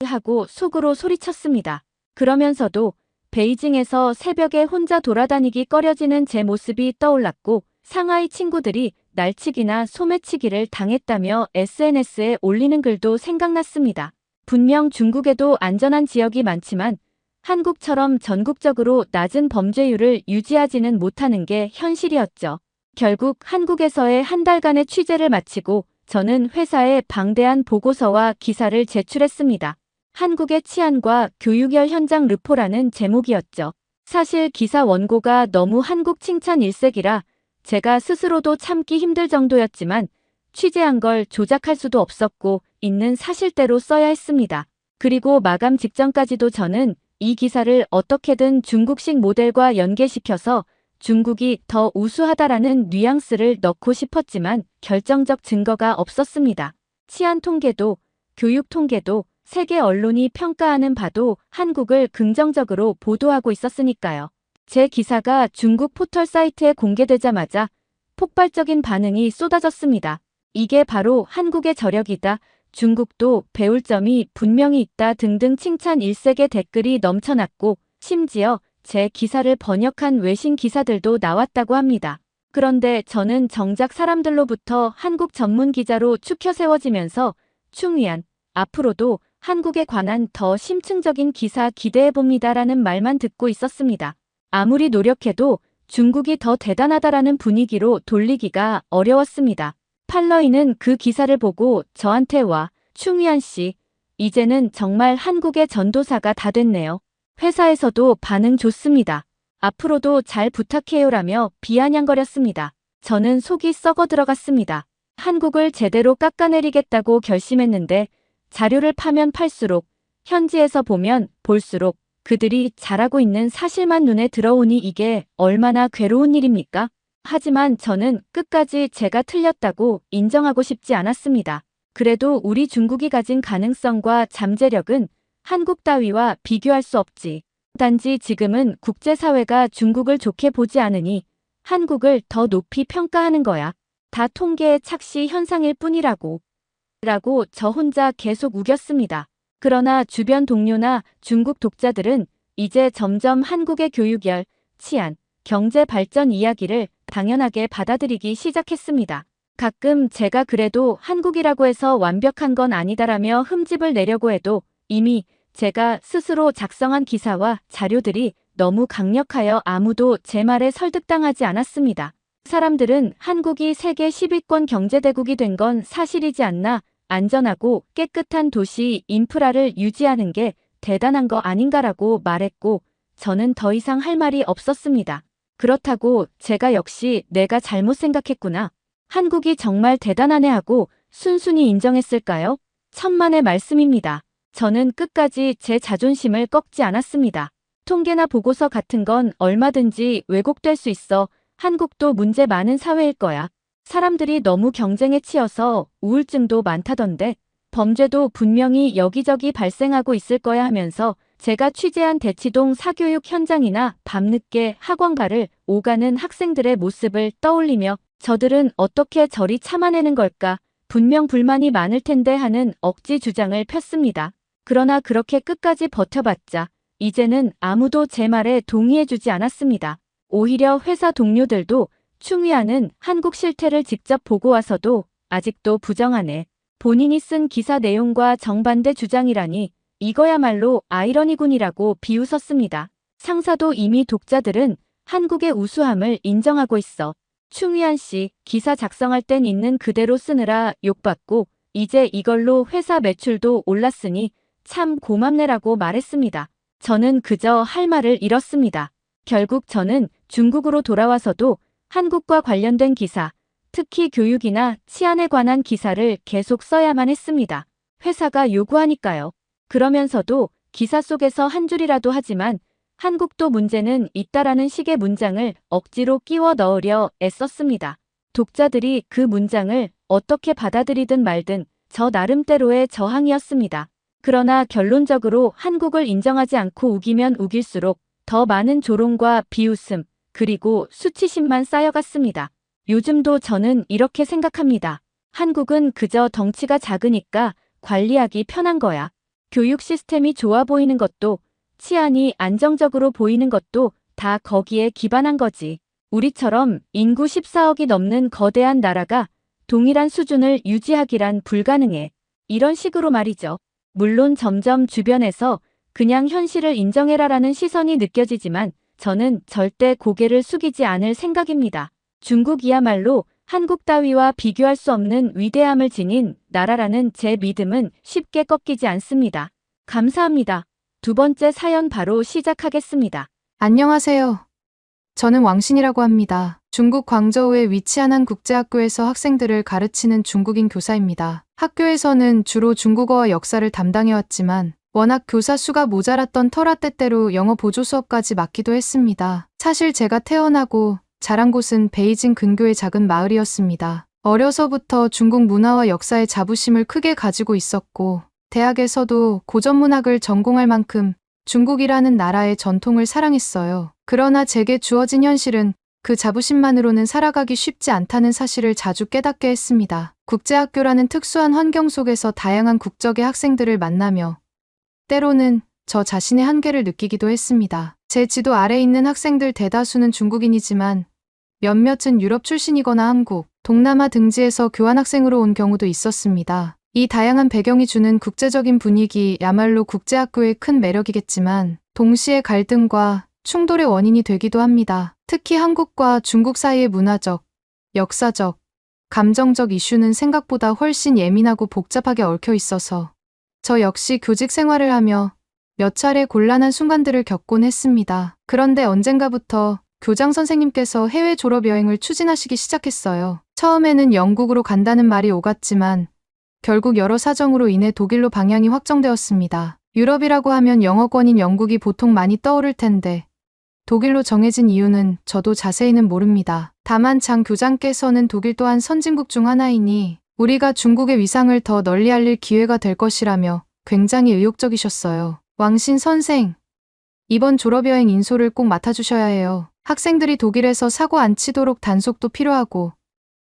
하고 속으로 소리쳤습니다. 그러면서도 베이징에서 새벽에 혼자 돌아다니기 꺼려지는 제 모습이 떠올랐고 상하이 친구들이 날치기나 소매치기를 당했다며 SNS에 올리는 글도 생각났습니다. 분명 중국에도 안전한 지역이 많지만 한국처럼 전국적으로 낮은 범죄율을 유지하지는 못하는 게 현실이었죠. 결국 한국에서의 한 달간의 취재를 마치고 저는 회사에 방대한 보고서와 기사를 제출했습니다. 한국의 치안과 교육열 현장 르포라는 제목이었죠. 사실 기사 원고가 너무 한국 칭찬 일색이라 제가 스스로도 참기 힘들 정도였지만 취재한 걸 조작할 수도 없었고 있는 사실대로 써야 했습니다. 그리고 마감 직전까지도 저는 이 기사를 어떻게든 중국식 모델과 연계시켜서 중국이 더 우수하다라는 뉘앙스를 넣고 싶었지만 결정적 증거가 없었습니다. 치안 통계도 교육 통계도 세계 언론이 평가하는 바도 한국을 긍정적으로 보도하고 있었으니까요. 제 기사가 중국 포털 사이트에 공개되자마자 폭발적인 반응이 쏟아졌습니다. 이게 바로 한국의 저력이다. 중국도 배울 점이 분명히 있다 등등 칭찬 일색의 댓글이 넘쳐났고 심지어 제 기사를 번역한 외신 기사들도 나왔다고 합니다. 그런데 저는 정작 사람들로부터 한국 전문 기자로 추켜 세워지면서 충위안, 앞으로도 한국에 관한 더 심층적인 기사 기대해봅니다라는 말만 듣고 있었습니다. 아무리 노력해도 중국이 더 대단하다라는 분위기로 돌리기가 어려웠습니다. 팔러이는 그 기사를 보고 저한테 와, 충위안 씨, 이제는 정말 한국의 전도사가 다 됐네요. 회사에서도 반응 좋습니다. 앞으로도 잘 부탁해요라며 비아냥거렸습니다. 저는 속이 썩어 들어갔습니다. 한국을 제대로 깎아내리겠다고 결심했는데 자료를 파면 팔수록 현지에서 보면 볼수록 그들이 잘하고 있는 사실만 눈에 들어오니 이게 얼마나 괴로운 일입니까? 하지만 저는 끝까지 제가 틀렸다고 인정하고 싶지 않았습니다. 그래도 우리 중국이 가진 가능성과 잠재력은 한국 따위와 비교할 수 없지. 단지 지금은 국제사회가 중국을 좋게 보지 않으니 한국을 더 높이 평가하는 거야. 다 통계의 착시 현상일 뿐이라고. 라고 저 혼자 계속 우겼습니다. 그러나 주변 동료나 중국 독자들은 이제 점점 한국의 교육열, 치안, 경제 발전 이야기를 당연하게 받아들이기 시작했습니다. 가끔 제가 그래도 한국이라고 해서 완벽한 건 아니다라며 흠집을 내려고 해도 이미 제가 스스로 작성한 기사와 자료들이 너무 강력하여 아무도 제 말에 설득당하지 않았습니다. 사람들은 한국이 세계 10위권 경제대국이 된 건 사실이지 않나, 안전하고 깨끗한 도시 인프라를 유지하는 게 대단한 거 아닌가라고 말했고 저는 더 이상 할 말이 없었습니다. 그렇다고 제가 역시 내가 잘못 생각했구나. 한국이 정말 대단하네 하고 순순히 인정했을까요? 천만의 말씀입니다. 저는 끝까지 제 자존심을 꺾지 않았습니다. 통계나 보고서 같은 건 얼마든지 왜곡될 수 있어. 한국도 문제 많은 사회일 거야. 사람들이 너무 경쟁에 치여서 우울증도 많다던데 범죄도 분명히 여기저기 발생하고 있을 거야 하면서 제가 취재한 대치동 사교육 현장이나 밤늦게 학원가를 오가는 학생들의 모습을 떠올리며 저들은 어떻게 저리 참아내는 걸까? 분명 불만이 많을 텐데 하는 억지 주장을 폈습니다. 그러나 그렇게 끝까지 버텨봤자 이제는 아무도 제 말에 동의해주지 않았습니다. 오히려 회사 동료들도 충위하는 한국 실태를 직접 보고 와서도 아직도 부정하네. 본인이 쓴 기사 내용과 정반대 주장이라니 이거야말로 아이러니군이라고 비웃었습니다. 상사도 이미 독자들은 한국의 우수함을 인정하고 있어. 충위한 씨 기사 작성할 땐 있는 그대로 쓰느라 욕받고 이제 이걸로 회사 매출도 올랐으니 참 고맙네라고 말했습니다. 저는 그저 할 말을 잃었습니다. 결국 저는 중국으로 돌아와서도 한국과 관련된 기사, 특히 교육이나 치안에 관한 기사를 계속 써야만 했습니다. 회사가 요구하니까요. 그러면서도 기사 속에서 한 줄이라도 하지만 한국도 문제는 있다라는 식의 문장을 억지로 끼워 넣으려 애썼습니다. 독자들이 그 문장을 어떻게 받아들이든 말든 저 나름대로의 저항이었습니다. 그러나 결론적으로 한국을 인정하지 않고 우기면 우길수록 더 많은 조롱과 비웃음, 그리고 수치심만 쌓여갔습니다. 요즘도 저는 이렇게 생각합니다. 한국은 그저 덩치가 작으니까 관리하기 편한 거야. 교육 시스템이 좋아 보이는 것도, 치안이 안정적으로 보이는 것도 다 거기에 기반한 거지. 우리처럼 인구 14억이 넘는 거대한 나라가 동일한 수준을 유지하기란 불가능해. 이런 식으로 말이죠. 물론 점점 주변에서 그냥 현실을 인정해라라는 시선이 느껴지지만 저는 절대 고개를 숙이지 않을 생각입니다. 중국이야말로 한국 따위와 비교할 수 없는 위대함을 지닌 나라라는 제 믿음은 쉽게 꺾이지 않습니다. 감사합니다. 두 번째 사연 바로 시작하겠습니다. 안녕하세요. 저는 왕신이라고 합니다. 중국 광저우에 위치한 한 국제학교에서 학생들을 가르치는 중국인 교사입니다. 학교에서는 주로 중국어와 역사를 담당해왔지만 워낙 교사 수가 모자랐던 터라 때때로 영어 보조 수업까지 맡기도 했습니다. 사실 제가 태어나고 자란 곳은 베이징 근교의 작은 마을이었습니다. 어려서부터 중국 문화와 역사에 자부심을 크게 가지고 있었고 대학에서도 고전문학을 전공할 만큼 중국이라는 나라의 전통을 사랑했어요. 그러나 제게 주어진 현실은 그 자부심만으로는 살아가기 쉽지 않다는 사실을 자주 깨닫게 했습니다. 국제학교라는 특수한 환경 속에서 다양한 국적의 학생들을 만나며 때로는 저 자신의 한계를 느끼기도 했습니다. 제 지도 아래 있는 학생들 대다수는 중국인이지만 몇몇은 유럽 출신이거나 한국, 동남아 등지에서 교환학생으로 온 경우도 있었습니다. 이 다양한 배경이 주는 국제적인 분위기야말로 국제학교의 큰 매력이겠지만 동시에 갈등과 충돌의 원인이 되기도 합니다. 특히 한국과 중국 사이의 문화적, 역사적, 감정적 이슈는 생각보다 훨씬 예민하고 복잡하게 얽혀 있어서 저 역시 교직 생활을 하며 몇 차례 곤란한 순간들을 겪곤 했습니다. 그런데 언젠가부터 교장 선생님께서 해외 졸업 여행을 추진하시기 시작했어요. 처음에는 영국으로 간다는 말이 오갔지만 결국 여러 사정으로 인해 독일로 방향이 확정되었습니다. 유럽이라고 하면 영어권인 영국이 보통 많이 떠오를 텐데 독일로 정해진 이유는 저도 자세히는 모릅니다. 다만 장 교장께서는 독일 또한 선진국 중 하나이니 우리가 중국의 위상을 더 널리 알릴 기회가 될 것이라며 굉장히 의욕적이셨어요. 왕신 선생, 이번 졸업여행 인솔을 꼭 맡아주셔야 해요. 학생들이 독일에서 사고 안 치도록 단속도 필요하고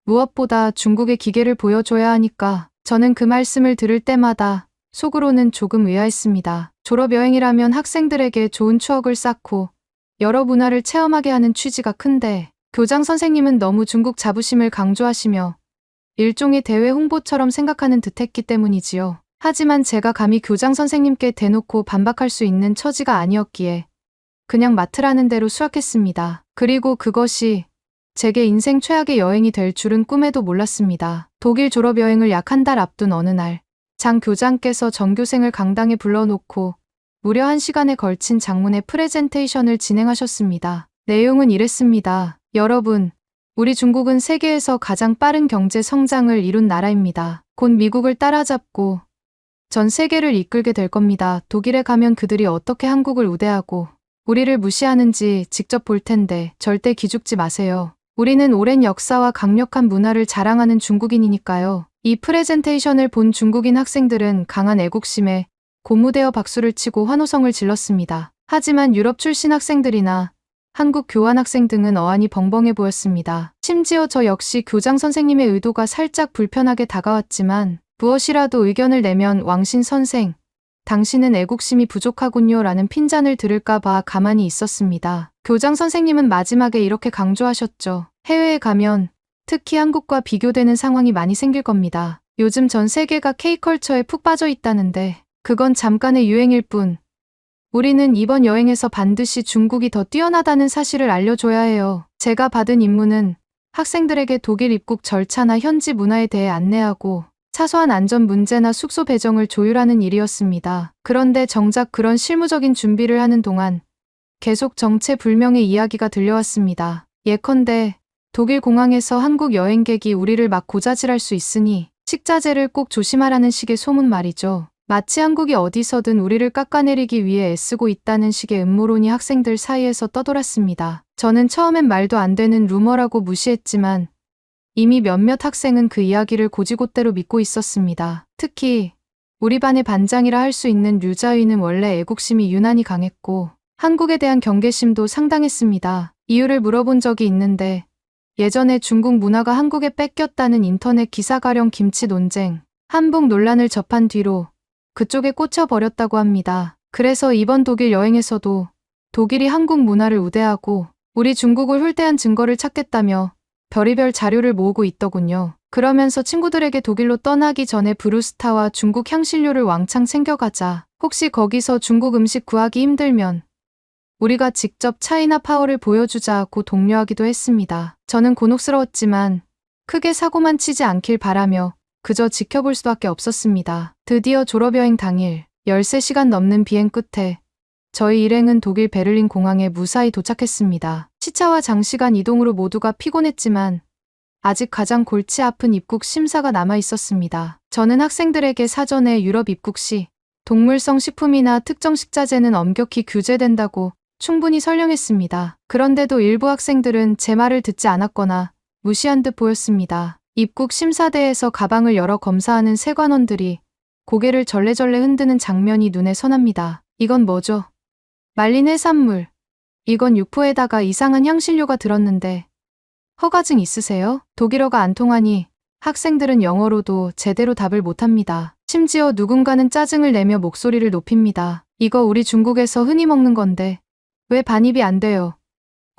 무엇보다 중국의 기계를 보여줘야 하니까 저는 그 말씀을 들을 때마다 속으로는 조금 의아했습니다. 졸업여행이라면 학생들에게 좋은 추억을 쌓고 여러 문화를 체험하게 하는 취지가 큰데 교장 선생님은 너무 중국 자부심을 강조하시며 일종의 대외 홍보처럼 생각하는 듯했기 때문이지요. 하지만 제가 감히 교장 선생님께 대놓고 반박할 수 있는 처지가 아니었기에 그냥 맡으라는 대로 수락했습니다. 그리고 그것이 제게 인생 최악의 여행이 될 줄은 꿈에도 몰랐습니다. 독일 졸업여행을 약 한 달 앞둔 어느 날, 장 교장께서 전교생을 강당에 불러놓고 무려 1시간에 걸친 장문의 프레젠테이션을 진행하셨습니다. 내용은 이랬습니다. 여러분, 우리 중국은 세계에서 가장 빠른 경제 성장을 이룬 나라입니다. 곧 미국을 따라잡고 전 세계를 이끌게 될 겁니다. 독일에 가면 그들이 어떻게 한국을 우대하고 우리를 무시하는지 직접 볼 텐데 절대 기죽지 마세요. 우리는 오랜 역사와 강력한 문화를 자랑하는 중국인이니까요. 이 프레젠테이션을 본 중국인 학생들은 강한 애국심에 고무되어 박수를 치고 환호성을 질렀습니다. 하지만 유럽 출신 학생들이나 한국 교환학생 등은 어안이 벙벙해 보였습니다. 심지어 저 역시 교장 선생님의 의도가 살짝 불편하게 다가왔지만 무엇이라도 의견을 내면 왕신 선생, 당신은 애국심이 부족하군요 라는 핀잔을 들을까 봐 가만히 있었습니다. 교장 선생님은 마지막에 이렇게 강조하셨죠. 해외에 가면 특히 한국과 비교되는 상황이 많이 생길 겁니다. 요즘 전 세계가 K컬처에 푹 빠져 있다는데 그건 잠깐의 유행일 뿐. 우리는 이번 여행에서 반드시 중국이 더 뛰어나다는 사실을 알려줘야 해요. 제가 받은 임무는 학생들에게 독일 입국 절차나 현지 문화에 대해 안내하고 사소한 안전 문제나 숙소 배정을 조율하는 일이었습니다. 그런데 정작 그런 실무적인 준비를 하는 동안 계속 정체불명의 이야기가 들려왔습니다. 예컨대 독일 공항에서 한국 여행객이 우리를 막 고자질할 수 있으니 식자재를 꼭 조심하라는 식의 소문 말이죠. 마치 한국이 어디서든 우리를 깎아내리기 위해 애쓰고 있다는 식의 음모론이 학생들 사이에서 떠돌았습니다. 저는 처음엔 말도 안 되는 루머라고 무시했지만 이미 몇몇 학생은 그 이야기를 고지곳대로 믿고 있었습니다. 특히 우리 반의 반장이라 할 수 있는 류자위는 원래 애국심이 유난히 강했고 한국에 대한 경계심도 상당했습니다. 이유를 물어본 적이 있는데 예전에 중국 문화가 한국에 뺏겼다는 인터넷 기사 가령 김치 논쟁, 한복 논란을 접한 뒤로 그쪽에 꽂혀버렸다고 합니다. 그래서 이번 독일 여행에서도 독일이 한국 문화를 우대하고 우리 중국을 훌대한 증거를 찾겠다며 별의별 자료를 모으고 있더군요. 그러면서 친구들에게 독일로 떠나기 전에 브루스타와 중국 향신료를 왕창 챙겨가자. 혹시 거기서 중국 음식 구하기 힘들면 우리가 직접 차이나 파워를 보여주자고 독려하기도 했습니다. 저는 곤혹스러웠지만 크게 사고만 치지 않길 바라며 그저 지켜볼 수밖에 없었습니다. 드디어 졸업여행 당일 13시간 넘는 비행 끝에 저희 일행은 독일 베를린 공항에 무사히 도착했습니다. 시차와 장시간 이동으로 모두가 피곤했지만 아직 가장 골치 아픈 입국 심사가 남아 있었습니다. 저는 학생들에게 사전에 유럽 입국 시 동물성 식품이나 특정 식자재는 엄격히 규제된다고 충분히 설명했습니다. 그런데도 일부 학생들은 제 말을 듣지 않았거나 무시한 듯 보였습니다. 입국 심사대에서 가방을 열어 검사하는 세관원들이 고개를 절레절레 흔드는 장면이 눈에 선합니다. 이건 뭐죠? 말린 해산물. 이건 육포에다가 이상한 향신료가 들었는데 허가증 있으세요? 독일어가 안 통하니 학생들은 영어로도 제대로 답을 못합니다. 심지어 누군가는 짜증을 내며 목소리를 높입니다. 이거 우리 중국에서 흔히 먹는 건데 왜 반입이 안 돼요?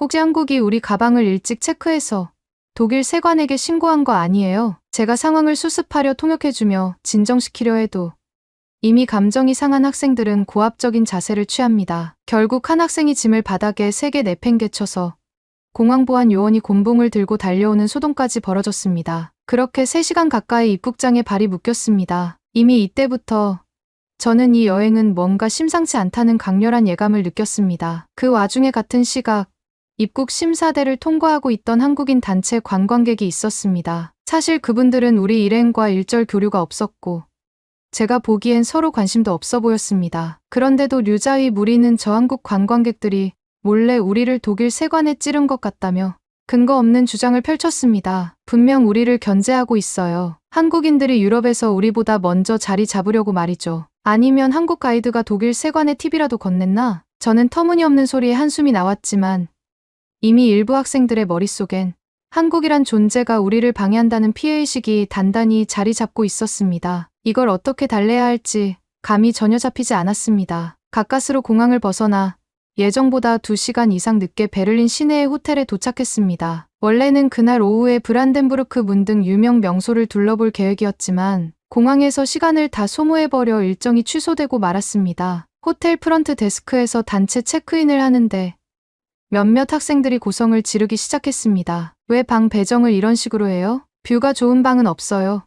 혹시 한국이 우리 가방을 일찍 체크해서 독일 세관에게 신고한 거 아니에요? 제가 상황을 수습하려 통역해주며 진정시키려 해도 이미 감정이 상한 학생들은 고압적인 자세를 취합니다. 결국 한 학생이 짐을 바닥에 세게 내팽개쳐서 공항보안 요원이 곤봉을 들고 달려오는 소동까지 벌어졌습니다. 그렇게 3시간 가까이 입국장에 발이 묶였습니다. 이미 이때부터 저는 이 여행은 뭔가 심상치 않다는 강렬한 예감을 느꼈습니다. 그 와중에 같은 시각, 입국 심사대를 통과하고 있던 한국인 단체 관광객이 있었습니다. 사실 그분들은 우리 일행과 일절 교류가 없었고, 제가 보기엔 서로 관심도 없어 보였습니다. 그런데도 류자위 무리는 저 한국 관광객들이 몰래 우리를 독일 세관에 찌른 것 같다며 근거 없는 주장을 펼쳤습니다. 분명 우리를 견제하고 있어요. 한국인들이 유럽에서 우리보다 먼저 자리 잡으려고 말이죠. 아니면 한국 가이드가 독일 세관에 팁이라도 건넸나? 저는 터무니없는 소리에 한숨이 나왔지만 이미 일부 학생들의 머릿속엔 한국이란 존재가 우리를 방해한다는 피해의식이 단단히 자리 잡고 있었습니다. 이걸 어떻게 달래야 할지 감이 전혀 잡히지 않았습니다. 가까스로 공항을 벗어나 예정보다 2시간 이상 늦게 베를린 시내의 호텔에 도착했습니다. 원래는 그날 오후에 브란덴부르크 문 등 유명 명소를 둘러볼 계획이었지만 공항에서 시간을 다 소모해버려 일정이 취소되고 말았습니다. 호텔 프런트 데스크에서 단체 체크인을 하는데 몇몇 학생들이 고성을 지르기 시작했습니다. 왜 방 배정을 이런 식으로 해요? 뷰가 좋은 방은 없어요.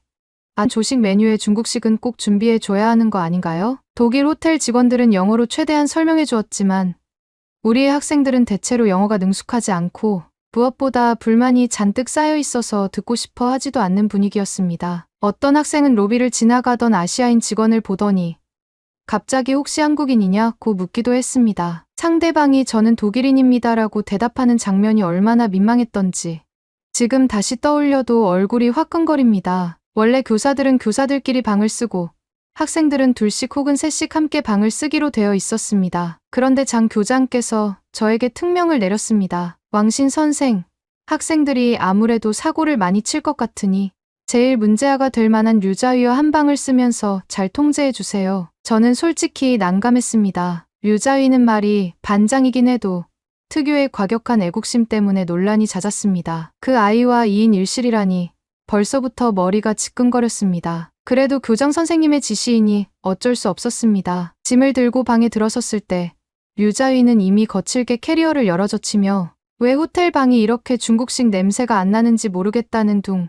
아, 조식 메뉴에 중국식은 꼭 준비해 줘야 하는 거 아닌가요? 독일 호텔 직원들은 영어로 최대한 설명해 주었지만 우리의 학생들은 대체로 영어가 능숙하지 않고 무엇보다 불만이 잔뜩 쌓여 있어서 듣고 싶어 하지도 않는 분위기였습니다. 어떤 학생은 로비를 지나가던 아시아인 직원을 보더니 갑자기 혹시 한국인이냐고 묻기도 했습니다. 상대방이 저는 독일인입니다라고 대답하는 장면이 얼마나 민망했던지 지금 다시 떠올려도 얼굴이 화끈거립니다. 원래 교사들은 교사들끼리 방을 쓰고 학생들은 둘씩 혹은 셋씩 함께 방을 쓰기로 되어 있었습니다. 그런데 장 교장께서 저에게 특명을 내렸습니다. 왕신 선생, 학생들이 아무래도 사고를 많이 칠 것 같으니 제일 문제아가 될 만한 류자위와 한 방을 쓰면서 잘 통제해 주세요. 저는 솔직히 난감했습니다. 류자위는 말이 반장이긴 해도 특유의 과격한 애국심 때문에 논란이 잦았습니다. 그 아이와 2인 1실이라니 벌써부터 머리가 지끈거렸습니다. 그래도 교장 선생님의 지시이니 어쩔 수 없었습니다. 짐을 들고 방에 들어섰을 때 류자위는 이미 거칠게 캐리어를 열어젖히며 왜 호텔 방이 이렇게 중국식 냄새가 안 나는지 모르겠다는 둥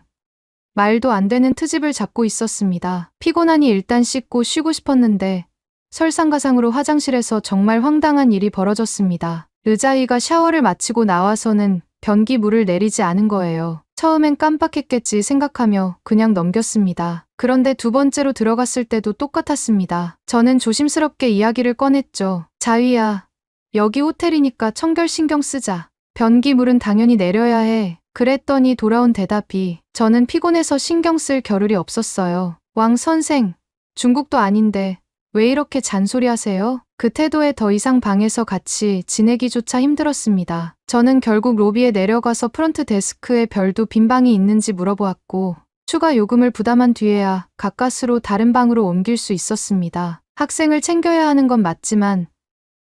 말도 안 되는 트집을 잡고 있었습니다. 피곤하니 일단 씻고 쉬고 싶었는데 설상가상으로 화장실에서 정말 황당한 일이 벌어졌습니다. 르자이가 샤워를 마치고 나와서는 변기물을 내리지 않은 거예요. 처음엔 깜빡했겠지 생각하며 그냥 넘겼습니다. 그런데 두 번째로 들어갔을 때도 똑같았습니다. 저는 조심스럽게 이야기를 꺼냈죠. 자위야, 여기 호텔이니까 청결 신경 쓰자. 변기물은 당연히 내려야 해. 그랬더니 돌아온 대답이 저는 피곤해서 신경 쓸 겨를이 없었어요. 왕 선생, 중국도 아닌데 왜 이렇게 잔소리하세요? 그 태도에 더 이상 방에서 같이 지내기조차 힘들었습니다. 저는 결국 로비에 내려가서 프런트 데스크에 별도 빈 방이 있는지 물어보았고 추가 요금을 부담한 뒤에야 가까스로 다른 방으로 옮길 수 있었습니다. 학생을 챙겨야 하는 건 맞지만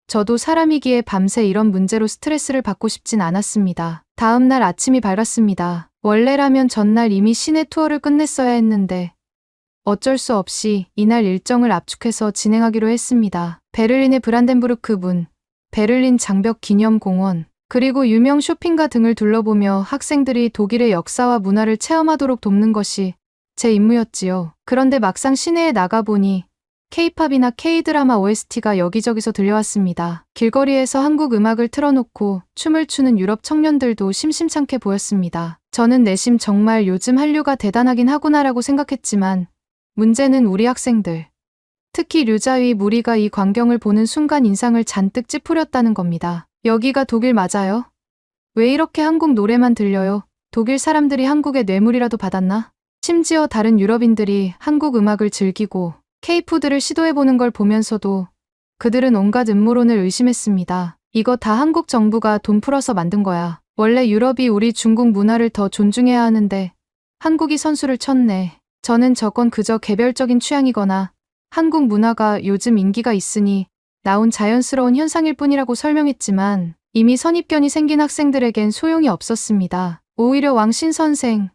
저도 사람이기에 밤새 이런 문제로 스트레스를 받고 싶진 않았습니다. 다음 날 아침이 밝았습니다. 원래라면 전날 이미 시내 투어를 끝냈어야 했는데 어쩔 수 없이 이날 일정을 압축해서 진행하기로 했습니다. 베를린의 브란덴부르크 문, 베를린 장벽 기념공원, 그리고 유명 쇼핑가 등을 둘러보며 학생들이 독일의 역사와 문화를 체험하도록 돕는 것이 제 임무였지요. 그런데 막상 시내에 나가보니 K-팝이나 K-드라마 OST가 여기저기서 들려왔습니다. 길거리에서 한국 음악을 틀어놓고 춤을 추는 유럽 청년들도 심심찮게 보였습니다. 저는 내심 정말 요즘 한류가 대단하긴 하구나라고 생각했지만 문제는 우리 학생들, 특히 류자위 무리가 이 광경을 보는 순간 인상을 잔뜩 찌푸렸다는 겁니다. 여기가 독일 맞아요? 왜 이렇게 한국 노래만 들려요? 독일 사람들이 한국의 뇌물이라도 받았나? 심지어 다른 유럽인들이 한국 음악을 즐기고 K-푸드를 시도해보는 걸 보면서도 그들은 온갖 음모론을 의심했습니다. 이거 다 한국 정부가 돈 풀어서 만든 거야. 원래 유럽이 우리 중국 문화를 더 존중해야 하는데 한국이 선수를 쳤네. 저는 저건 그저 개별적인 취향이거나 한국 문화가 요즘 인기가 있으니 나온 자연스러운 현상일 뿐이라고 설명했지만 이미 선입견이 생긴 학생들에겐 소용이 없었습니다. 오히려 왕신 선생,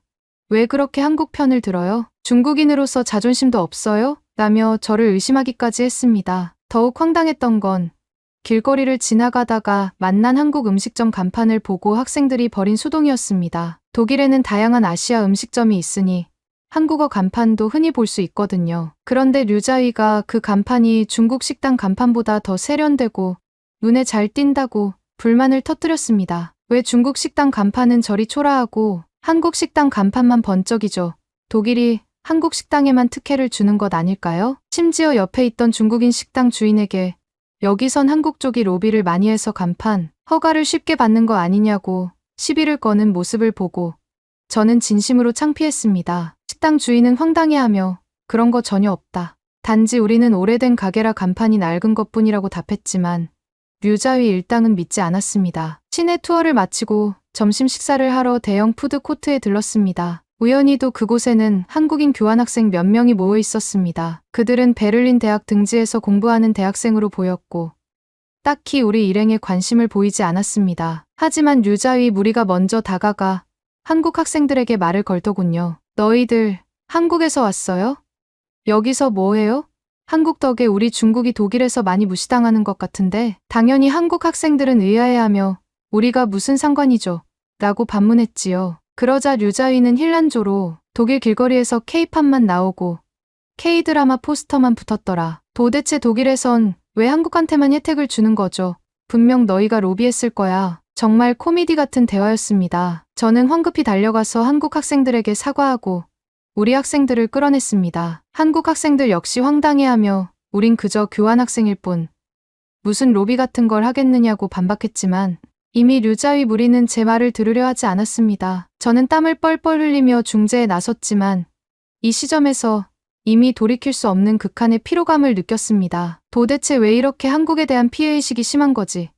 왜 그렇게 한국 편을 들어요? 중국인으로서 자존심도 없어요? 라며 저를 의심하기까지 했습니다. 더욱 황당했던 건 길거리를 지나가다가 만난 한국 음식점 간판을 보고 학생들이 벌인 수동이었습니다. 독일에는 다양한 아시아 음식점이 있으니 한국어 간판도 흔히 볼 수 있거든요. 그런데 류자위가 그 간판이 중국 식당 간판보다 더 세련되고 눈에 잘 띈다고 불만을 터뜨렸습니다. 왜 중국 식당 간판은 저리 초라하고 한국 식당 간판만 번쩍이죠? 독일이 한국 식당에만 특혜를 주는 것 아닐까요? 심지어 옆에 있던 중국인 식당 주인에게 여기선 한국 쪽이 로비를 많이 해서 간판 허가를 쉽게 받는 거 아니냐고 시비를 거는 모습을 보고 저는 진심으로 창피했습니다. 식당 주인은 황당해하며 그런 거 전혀 없다. 단지 우리는 오래된 가게라 간판이 낡은 것뿐이라고 답했지만 류자위 일당은 믿지 않았습니다. 시내 투어를 마치고 점심 식사를 하러 대형 푸드코트에 들렀습니다. 우연히도 그곳에는 한국인 교환학생 몇 명이 모여 있었습니다. 그들은 베를린 대학 등지에서 공부하는 대학생으로 보였고 딱히 우리 일행에 관심을 보이지 않았습니다. 하지만 류자위 무리가 먼저 다가가 한국 학생들에게 말을 걸더군요. 너희들 한국에서 왔어요? 여기서 뭐해요? 한국 덕에 우리 중국이 독일에서 많이 무시당하는 것 같은데 당연히 한국 학생들은 의아해하며 우리가 무슨 상관이죠? 라고 반문했지요. 그러자 류자위는 힐난조로 독일 길거리에서 K-팝만 나오고 K-드라마 포스터만 붙었더라. 도대체 독일에선 왜 한국한테만 혜택을 주는 거죠? 분명 너희가 로비했을 거야. 정말 코미디 같은 대화였습니다. 저는 황급히 달려가서 한국 학생들에게 사과하고 우리 학생들을 끌어냈습니다. 한국 학생들 역시 황당해하며 우린 그저 교환학생일 뿐 무슨 로비 같은 걸 하겠느냐고 반박했지만 이미 류자위 무리는 제 말을 들으려 하지 않았습니다. 저는 땀을 뻘뻘 흘리며 중재에 나섰지만 이 시점에서 이미 돌이킬 수 없는 극한의 피로감을 느꼈습니다. 도대체 왜 이렇게 한국에 대한 피해의식이 심한 거지?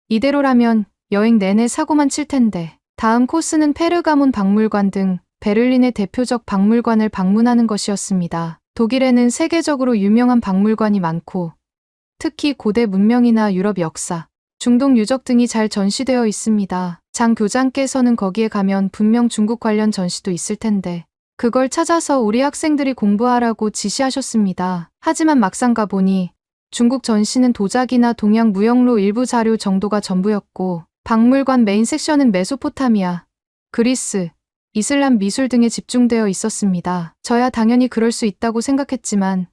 이대로라면 여행 내내 사고만 칠 텐데. 다음 코스는 페르가몬 박물관 등 베를린의 대표적 박물관을 방문하는 것이었습니다. 독일에는 세계적으로 유명한 박물관이 많고 특히 고대 문명이나 유럽 역사, 중동 유적 등이 잘 전시되어 있습니다. 장 교장께서는 거기에 가면 분명 중국 관련 전시도 있을 텐데 그걸 찾아서 우리 학생들이 공부하라고 지시하셨습니다. 하지만 막상 가보니 중국 전시는 도자기나 동양 무역로 일부 자료 정도가 전부였고 박물관 메인 섹션은 메소포타미아, 그리스, 이슬람 미술 등에 집중되어 있었습니다. 저야 당연히 그럴 수 있다고 생각했지만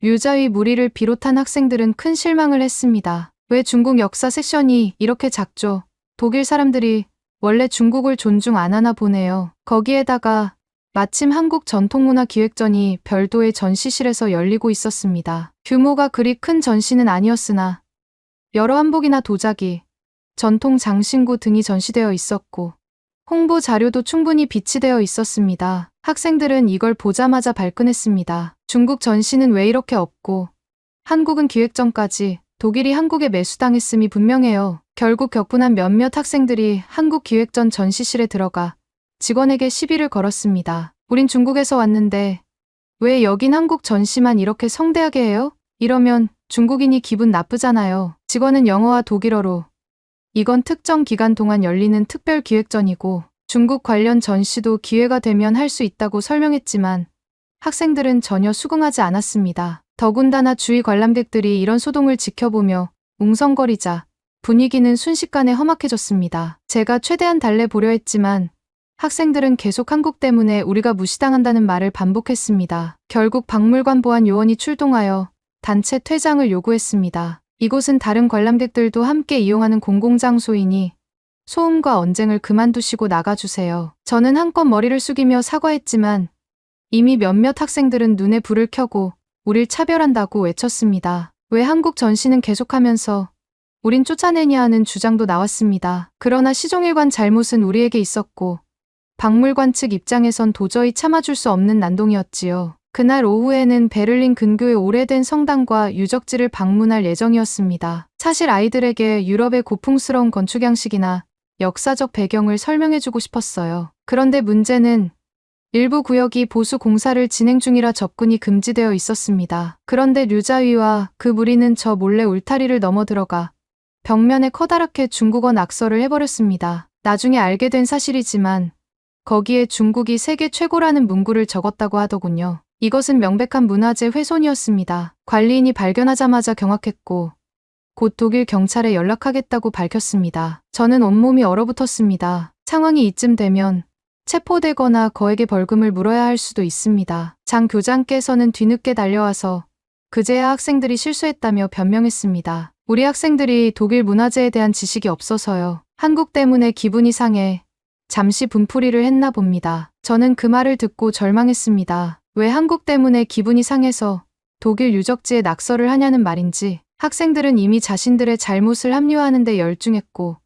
류자위 무리를 비롯한 학생들은 큰 실망을 했습니다. 왜 중국 역사 섹션이 이렇게 작죠? 독일 사람들이 원래 중국을 존중 안 하나 보네요. 거기에다가 마침 한국 전통문화기획전이 별도의 전시실에서 열리고 있었습니다. 규모가 그리 큰 전시는 아니었으나 여러 한복이나 도자기, 전통 장신구 등이 전시되어 있었고 홍보 자료도 충분히 비치되어 있었습니다. 학생들은 이걸 보자마자 발끈했습니다. 중국 전시는 왜 이렇게 없고 한국은 기획전까지 독일이 한국에 매수당했음이 분명해요. 결국 격분한 몇몇 학생들이 한국 기획전 전시실에 들어가 직원에게 시비를 걸었습니다. 우린 중국에서 왔는데 왜 여긴 한국 전시만 이렇게 성대하게 해요? 이러면 중국인이 기분 나쁘잖아요. 직원은 영어와 독일어로 이건 특정 기간 동안 열리는 특별 기획전이고 중국 관련 전시도 기회가 되면 할 수 있다고 설명했지만 학생들은 전혀 수긍하지 않았습니다. 더군다나 주위 관람객들이 이런 소동을 지켜보며 웅성거리자 분위기는 순식간에 험악해졌습니다. 제가 최대한 달래보려 했지만 학생들은 계속 한국 때문에 우리가 무시당한다는 말을 반복했습니다. 결국 박물관 보안 요원이 출동하여 단체 퇴장을 요구했습니다. 이곳은 다른 관람객들도 함께 이용하는 공공장소이니 소음과 언쟁을 그만두시고 나가주세요. 저는 한껏 머리를 숙이며 사과했지만 이미 몇몇 학생들은 눈에 불을 켜고 우릴 차별한다고 외쳤습니다. 왜 한국 전시는 계속하면서 우린 쫓아내냐 하는 주장도 나왔습니다. 그러나 시종일관 잘못은 우리에게 있었고 박물관 측 입장에선 도저히 참아줄 수 없는 난동이었지요. 그날 오후에는 베를린 근교의 오래된 성당과 유적지를 방문할 예정이었습니다. 사실 아이들에게 유럽의 고풍스러운 건축 양식이나 역사적 배경을 설명해주고 싶었어요. 그런데 문제는 일부 구역이 보수 공사를 진행 중이라 접근이 금지되어 있었습니다. 그런데 류자위와 그 무리는 저 몰래 울타리를 넘어 들어가 벽면에 커다랗게 중국어 낙서를 해버렸습니다. 나중에 알게 된 사실이지만 거기에 중국이 세계 최고라는 문구를 적었다고 하더군요. 이것은 명백한 문화재 훼손이었습니다. 관리인이 발견하자마자 경악했고 곧 독일 경찰에 연락하겠다고 밝혔습니다. 저는 온몸이 얼어붙었습니다. 상황이 이쯤 되면 체포되거나 거액의 벌금을 물어야 할 수도 있습니다. 장 교장께서는 뒤늦게 달려와서 그제야 학생들이 실수했다며 변명했습니다. 우리 학생들이 독일 문화재에 대한 지식이 없어서요. 한국 때문에 기분이 상해 잠시 분풀이를 했나 봅니다. 저는 그 말을 듣고 절망했습니다. 왜 한국 때문에 기분이 상해서 독일 유적지에 낙서를 하냐는 말인지. 학생들은 이미 자신들의 잘못을 합리화하는 데 열중했고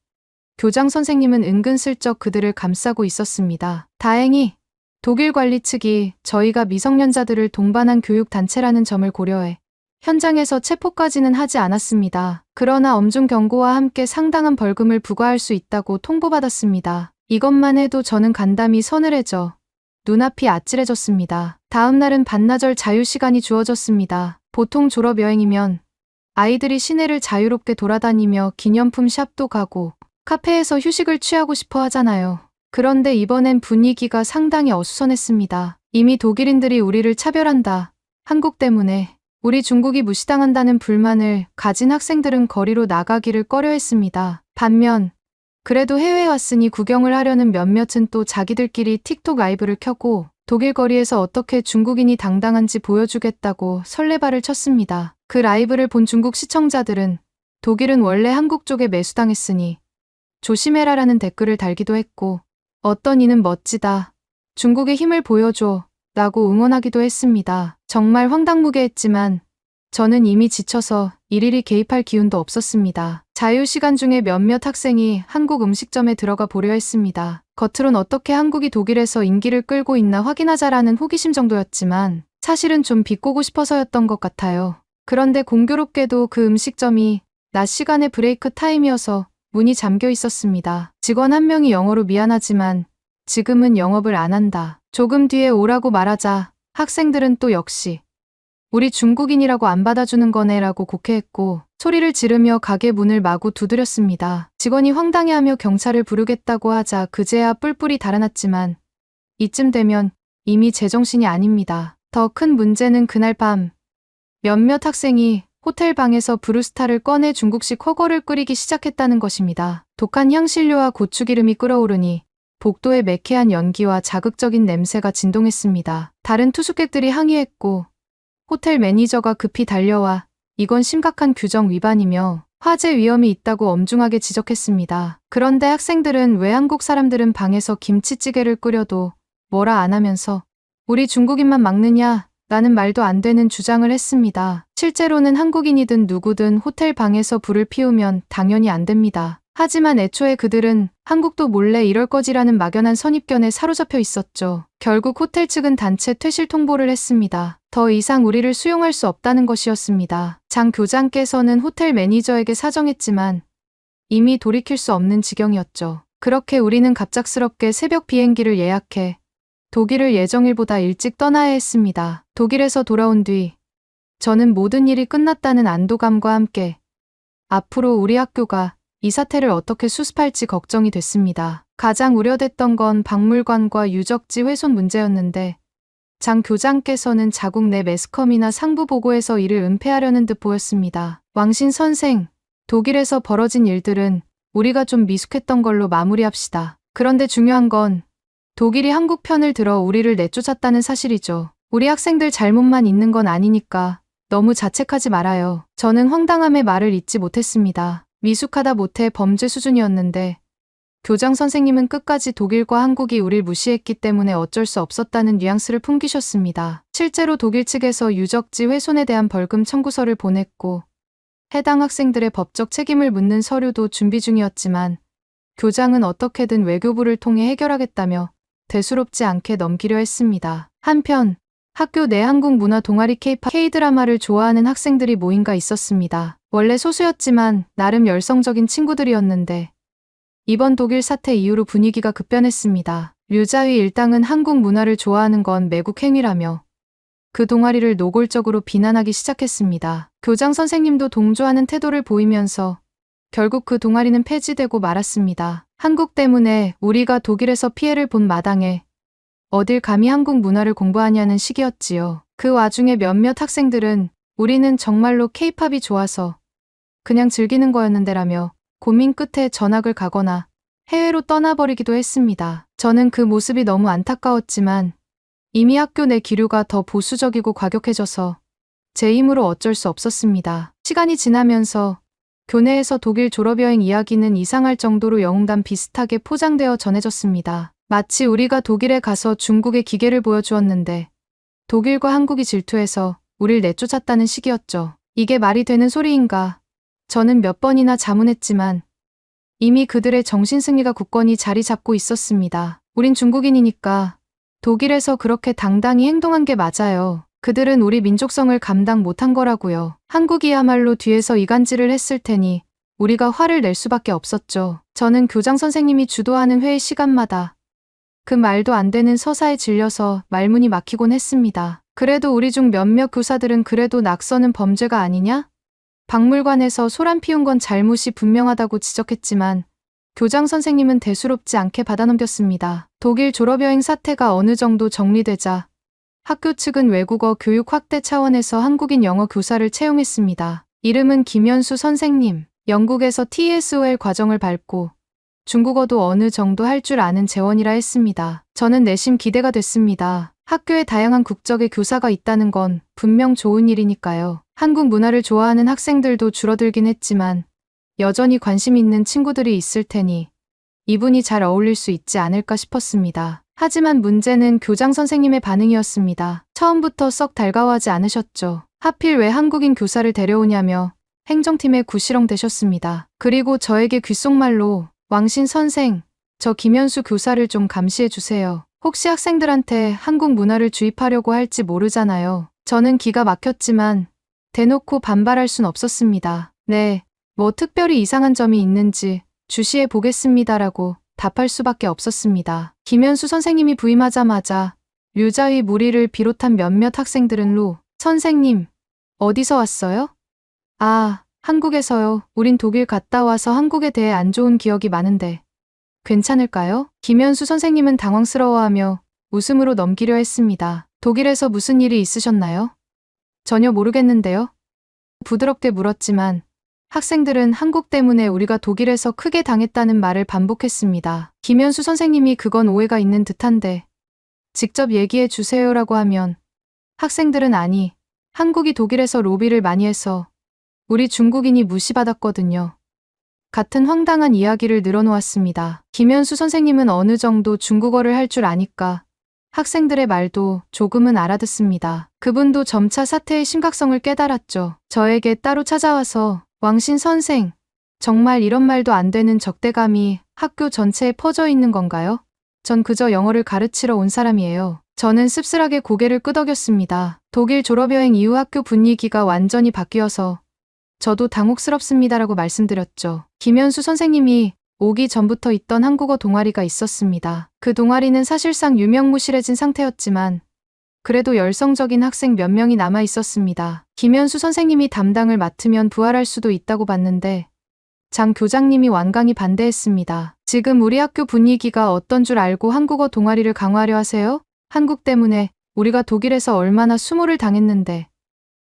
교장 선생님은 은근슬쩍 그들을 감싸고 있었습니다. 다행히 독일 관리 측이 저희가 미성년자들을 동반한 교육단체라는 점을 고려해 현장에서 체포까지는 하지 않았습니다. 그러나 엄중 경고와 함께 상당한 벌금을 부과할 수 있다고 통보받았습니다. 이것만 해도 저는 간담이 서늘해져 눈앞이 아찔해졌습니다. 다음 날은 반나절 자유시간이 주어졌습니다. 보통 졸업여행이면 아이들이 시내를 자유롭게 돌아다니며 기념품 샵도 가고 카페에서 휴식을 취하고 싶어 하잖아요. 그런데 이번엔 분위기가 상당히 어수선했습니다. 이미 독일인들이 우리를 차별한다. 한국 때문에 우리 중국이 무시당한다는 불만을 가진 학생들은 거리로 나가기를 꺼려했습니다. 반면 그래도 해외에 왔으니 구경을 하려는 몇몇은 또 자기들끼리 틱톡 라이브를 켜고 독일 거리에서 어떻게 중국인이 당당한지 보여주겠다고 설레발을 쳤습니다. 그 라이브를 본 중국 시청자들은 독일은 원래 한국 쪽에 매수당했으니 조심해라라는 댓글을 달기도 했고 어떤 이는 멋지다. 중국의 힘을 보여줘. 라고 응원하기도 했습니다. 정말 황당무계했지만 저는 이미 지쳐서 일일이 개입할 기운도 없었습니다. 자유시간 중에 몇몇 학생이 한국 음식점에 들어가 보려 했습니다. 겉으론 어떻게 한국이 독일에서 인기를 끌고 있나 확인하자라는 호기심 정도였지만 사실은 좀 비꼬고 싶어서였던 것 같아요. 그런데 공교롭게도 그 음식점이 낮 시간에 브레이크 타임이어서 문이 잠겨 있었습니다. 직원 한 명이 영어로 미안하지만 지금은 영업을 안 한다. 조금 뒤에 오라고 말하자 학생들은 또 역시 우리 중국인이라고 안 받아주는 거네 라고 곡해했고 소리를 지르며 가게 문을 마구 두드렸습니다. 직원이 황당해하며 경찰을 부르겠다고 하자 그제야 뿔뿔이 달아났지만 이쯤 되면 이미 제정신이 아닙니다. 더 큰 문제는 그날 밤 몇몇 학생이 호텔 방에서 브루스타를 꺼내 중국식 허거를 끓이기 시작했다는 것입니다. 독한 향신료와 고추기름이 끓어오르니 복도의 매캐한 연기와 자극적인 냄새가 진동했습니다. 다른 투숙객들이 항의했고 호텔 매니저가 급히 달려와 이건 심각한 규정 위반이며 화재 위험이 있다고 엄중하게 지적했습니다. 그런데 학생들은 왜 한국 사람들은 방에서 김치찌개를 끓여도 뭐라 안 하면서 우리 중국인만 막느냐 라는 말도 안 되는 주장을 했습니다. 실제로는 한국인이든 누구든 호텔 방에서 불을 피우면 당연히 안 됩니다. 하지만 애초에 그들은 한국도 몰래 이럴 거지라는 막연한 선입견에 사로잡혀 있었죠. 결국 호텔 측은 단체 퇴실 통보를 했습니다. 더 이상 우리를 수용할 수 없다는 것이었습니다. 장 교장께서는 호텔 매니저에게 사정했지만 이미 돌이킬 수 없는 지경이었죠. 그렇게 우리는 갑작스럽게 새벽 비행기를 예약해 독일을 예정일보다 일찍 떠나야 했습니다. 독일에서 돌아온 뒤 저는 모든 일이 끝났다는 안도감과 함께 앞으로 우리 학교가 이 사태를 어떻게 수습할지 걱정이 됐습니다. 가장 우려됐던 건 박물관과 유적지 훼손 문제였는데 장 교장께서는 자국 내 매스컴이나 상부 보고에서 이를 은폐하려는 듯 보였습니다. 왕신 선생, 독일에서 벌어진 일들은 우리가 좀 미숙했던 걸로 마무리합시다. 그런데 중요한 건 독일이 한국 편을 들어 우리를 내쫓았다는 사실이죠. 우리 학생들 잘못만 있는 건 아니니까 너무 자책하지 말아요. 저는 황당함의 말을 잇지 못했습니다. 미숙하다 못해 범죄 수준이었는데 교장 선생님은 끝까지 독일과 한국이 우릴 무시했기 때문에 어쩔 수 없었다는 뉘앙스를 풍기셨습니다. 실제로 독일 측에서 유적지 훼손에 대한 벌금 청구서를 보냈고 해당 학생들의 법적 책임을 묻는 서류도 준비 중이었지만 교장은 어떻게든 외교부를 통해 해결하겠다며 대수롭지 않게 넘기려 했습니다. 한편 학교 내 한국 문화 동아리 K-드라마를 좋아하는 학생들이 모임가 있었습니다. 원래 소수였지만 나름 열성적인 친구들이었는데 이번 독일 사태 이후로 분위기가 급변했습니다. 류자위 일당은 한국 문화를 좋아하는 건 매국 행위라며 그 동아리를 노골적으로 비난하기 시작했습니다. 교장 선생님도 동조하는 태도를 보이면서 결국 그 동아리는 폐지되고 말았습니다. 한국 때문에 우리가 독일에서 피해를 본 마당에 어딜 감히 한국 문화를 공부하냐는 시기였지요. 그 와중에 몇몇 학생들은 우리는 정말로 K-팝이 좋아서 그냥 즐기는 거였는데라며 고민 끝에 전학을 가거나 해외로 떠나버리기도 했습니다. 저는 그 모습이 너무 안타까웠지만 이미 학교 내 기류가 더 보수적이고 과격해져서 제 힘으로 어쩔 수 없었습니다. 시간이 지나면서 교내에서 독일 졸업여행 이야기는 이상할 정도로 영웅담 비슷하게 포장되어 전해졌습니다. 마치 우리가 독일에 가서 중국의 기계를 보여주었는데 독일과 한국이 질투해서 우릴 내쫓았다는 식이었죠. 이게 말이 되는 소리인가? 저는 몇 번이나 자문했지만 이미 그들의 정신승리가 굳건히 자리 잡고 있었습니다. 우린 중국인이니까 독일에서 그렇게 당당히 행동한 게 맞아요. 그들은 우리 민족성을 감당 못한 거라고요. 한국이야말로 뒤에서 이간질을 했을 테니 우리가 화를 낼 수밖에 없었죠. 저는 교장 선생님이 주도하는 회의 시간마다 그 말도 안 되는 서사에 질려서 말문이 막히곤 했습니다. 그래도 우리 중 몇몇 교사들은 그래도 낙서는 범죄가 아니냐? 박물관에서 소란 피운 건 잘못이 분명하다고 지적했지만 교장 선생님은 대수롭지 않게 받아넘겼습니다. 독일 졸업여행 사태가 어느 정도 정리되자 학교 측은 외국어 교육 확대 차원에서 한국인 영어 교사를 채용했습니다. 이름은 김현수 선생님. 영국에서 TESOL 과정을 밟고 중국어도 어느 정도 할 줄 아는 재원이라 했습니다. 저는 내심 기대가 됐습니다. 학교에 다양한 국적의 교사가 있다는 건 분명 좋은 일이니까요. 한국 문화를 좋아하는 학생들도 줄어들긴 했지만 여전히 관심 있는 친구들이 있을 테니 이분이 잘 어울릴 수 있지 않을까 싶었습니다. 하지만 문제는 교장 선생님의 반응이었습니다. 처음부터 썩 달가워하지 않으셨죠. 하필 왜 한국인 교사를 데려오냐며 행정팀에 구시렁 대셨습니다. 그리고 저에게 귓속말로 왕신 선생, 저 김현수 교사를 좀 감시해 주세요. 혹시 학생들한테 한국 문화를 주입하려고 할지 모르잖아요. 저는 기가 막혔지만 대놓고 반발할 순 없었습니다. 네, 뭐 특별히 이상한 점이 있는지 주시해 보겠습니다라고 답할 수밖에 없었습니다. 김현수 선생님이 부임하자마자 류자의 무리를 비롯한 몇몇 학생들은 선생님, 어디서 왔어요? 아, 한국에서요. 우린 독일 갔다 와서 한국에 대해 안 좋은 기억이 많은데 괜찮을까요? 김현수 선생님은 당황스러워하며 웃음으로 넘기려 했습니다. 독일에서 무슨 일이 있으셨나요? 전혀 모르겠는데요. 부드럽게 물었지만 학생들은 한국 때문에 우리가 독일에서 크게 당했다는 말을 반복했습니다. 김현수 선생님이 그건 오해가 있는 듯한데 직접 얘기해 주세요라고 하면 학생들은 아니, 한국이 독일에서 로비를 많이 해서 우리 중국인이 무시받았거든요. 같은 황당한 이야기를 늘어놓았습니다. 김현수 선생님은 어느 정도 중국어를 할 줄 아니까 학생들의 말도 조금은 알아듣습니다. 그분도 점차 사태의 심각성을 깨달았죠. 저에게 따로 찾아와서 왕신 선생, 정말 이런 말도 안 되는 적대감이 학교 전체에 퍼져 있는 건가요? 전 그저 영어를 가르치러 온 사람이에요. 저는 씁쓸하게 고개를 끄덕였습니다. 독일 졸업여행 이후 학교 분위기가 완전히 바뀌어서 저도 당혹스럽습니다라고 말씀드렸죠. 김현수 선생님이 오기 전부터 있던 한국어 동아리가 있었습니다. 그 동아리는 사실상 유명무실해진 상태였지만 그래도 열성적인 학생 몇 명이 남아 있었습니다. 김현수 선생님이 담당을 맡으면 부활할 수도 있다고 봤는데 장 교장님이 완강히 반대했습니다. 지금 우리 학교 분위기가 어떤 줄 알고 한국어 동아리를 강화하려 하세요? 한국 때문에 우리가 독일에서 얼마나 수모를 당했는데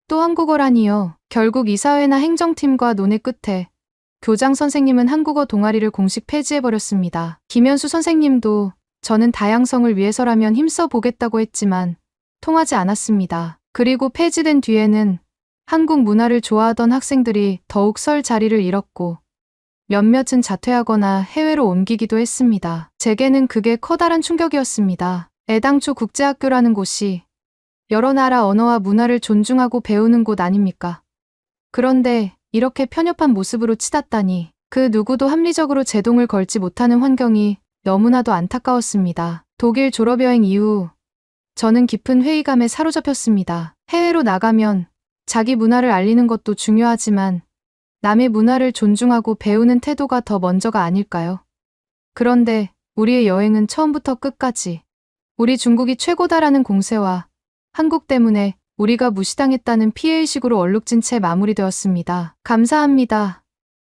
또 한국어라니요. 결국 이사회나 행정팀과 논의 끝에 교장 선생님은 한국어 동아리를 공식 폐지해버렸습니다. 김현수 선생님도 저는 다양성을 위해서라면 힘써 보겠다고 했지만 통하지 않았습니다. 그리고 폐지된 뒤에는 한국 문화를 좋아하던 학생들이 더욱 설 자리를 잃었고 몇몇은 자퇴하거나 해외로 옮기기도 했습니다. 제게는 그게 커다란 충격이었습니다. 애당초 국제학교라는 곳이 여러 나라 언어와 문화를 존중하고 배우는 곳 아닙니까? 그런데 이렇게 편협한 모습으로 치닫다니 그 누구도 합리적으로 제동을 걸지 못하는 환경이 너무나도 안타까웠습니다. 독일 졸업여행 이후 저는 깊은 회의감에 사로잡혔습니다. 해외로 나가면 자기 문화를 알리는 것도 중요하지만 남의 문화를 존중하고 배우는 태도가 더 먼저가 아닐까요? 그런데 우리의 여행은 처음부터 끝까지 우리 중국이 최고다라는 공세와 한국 때문에 우리가 무시당했다는 피해의식으로 얼룩진 채 마무리되었습니다. 감사합니다.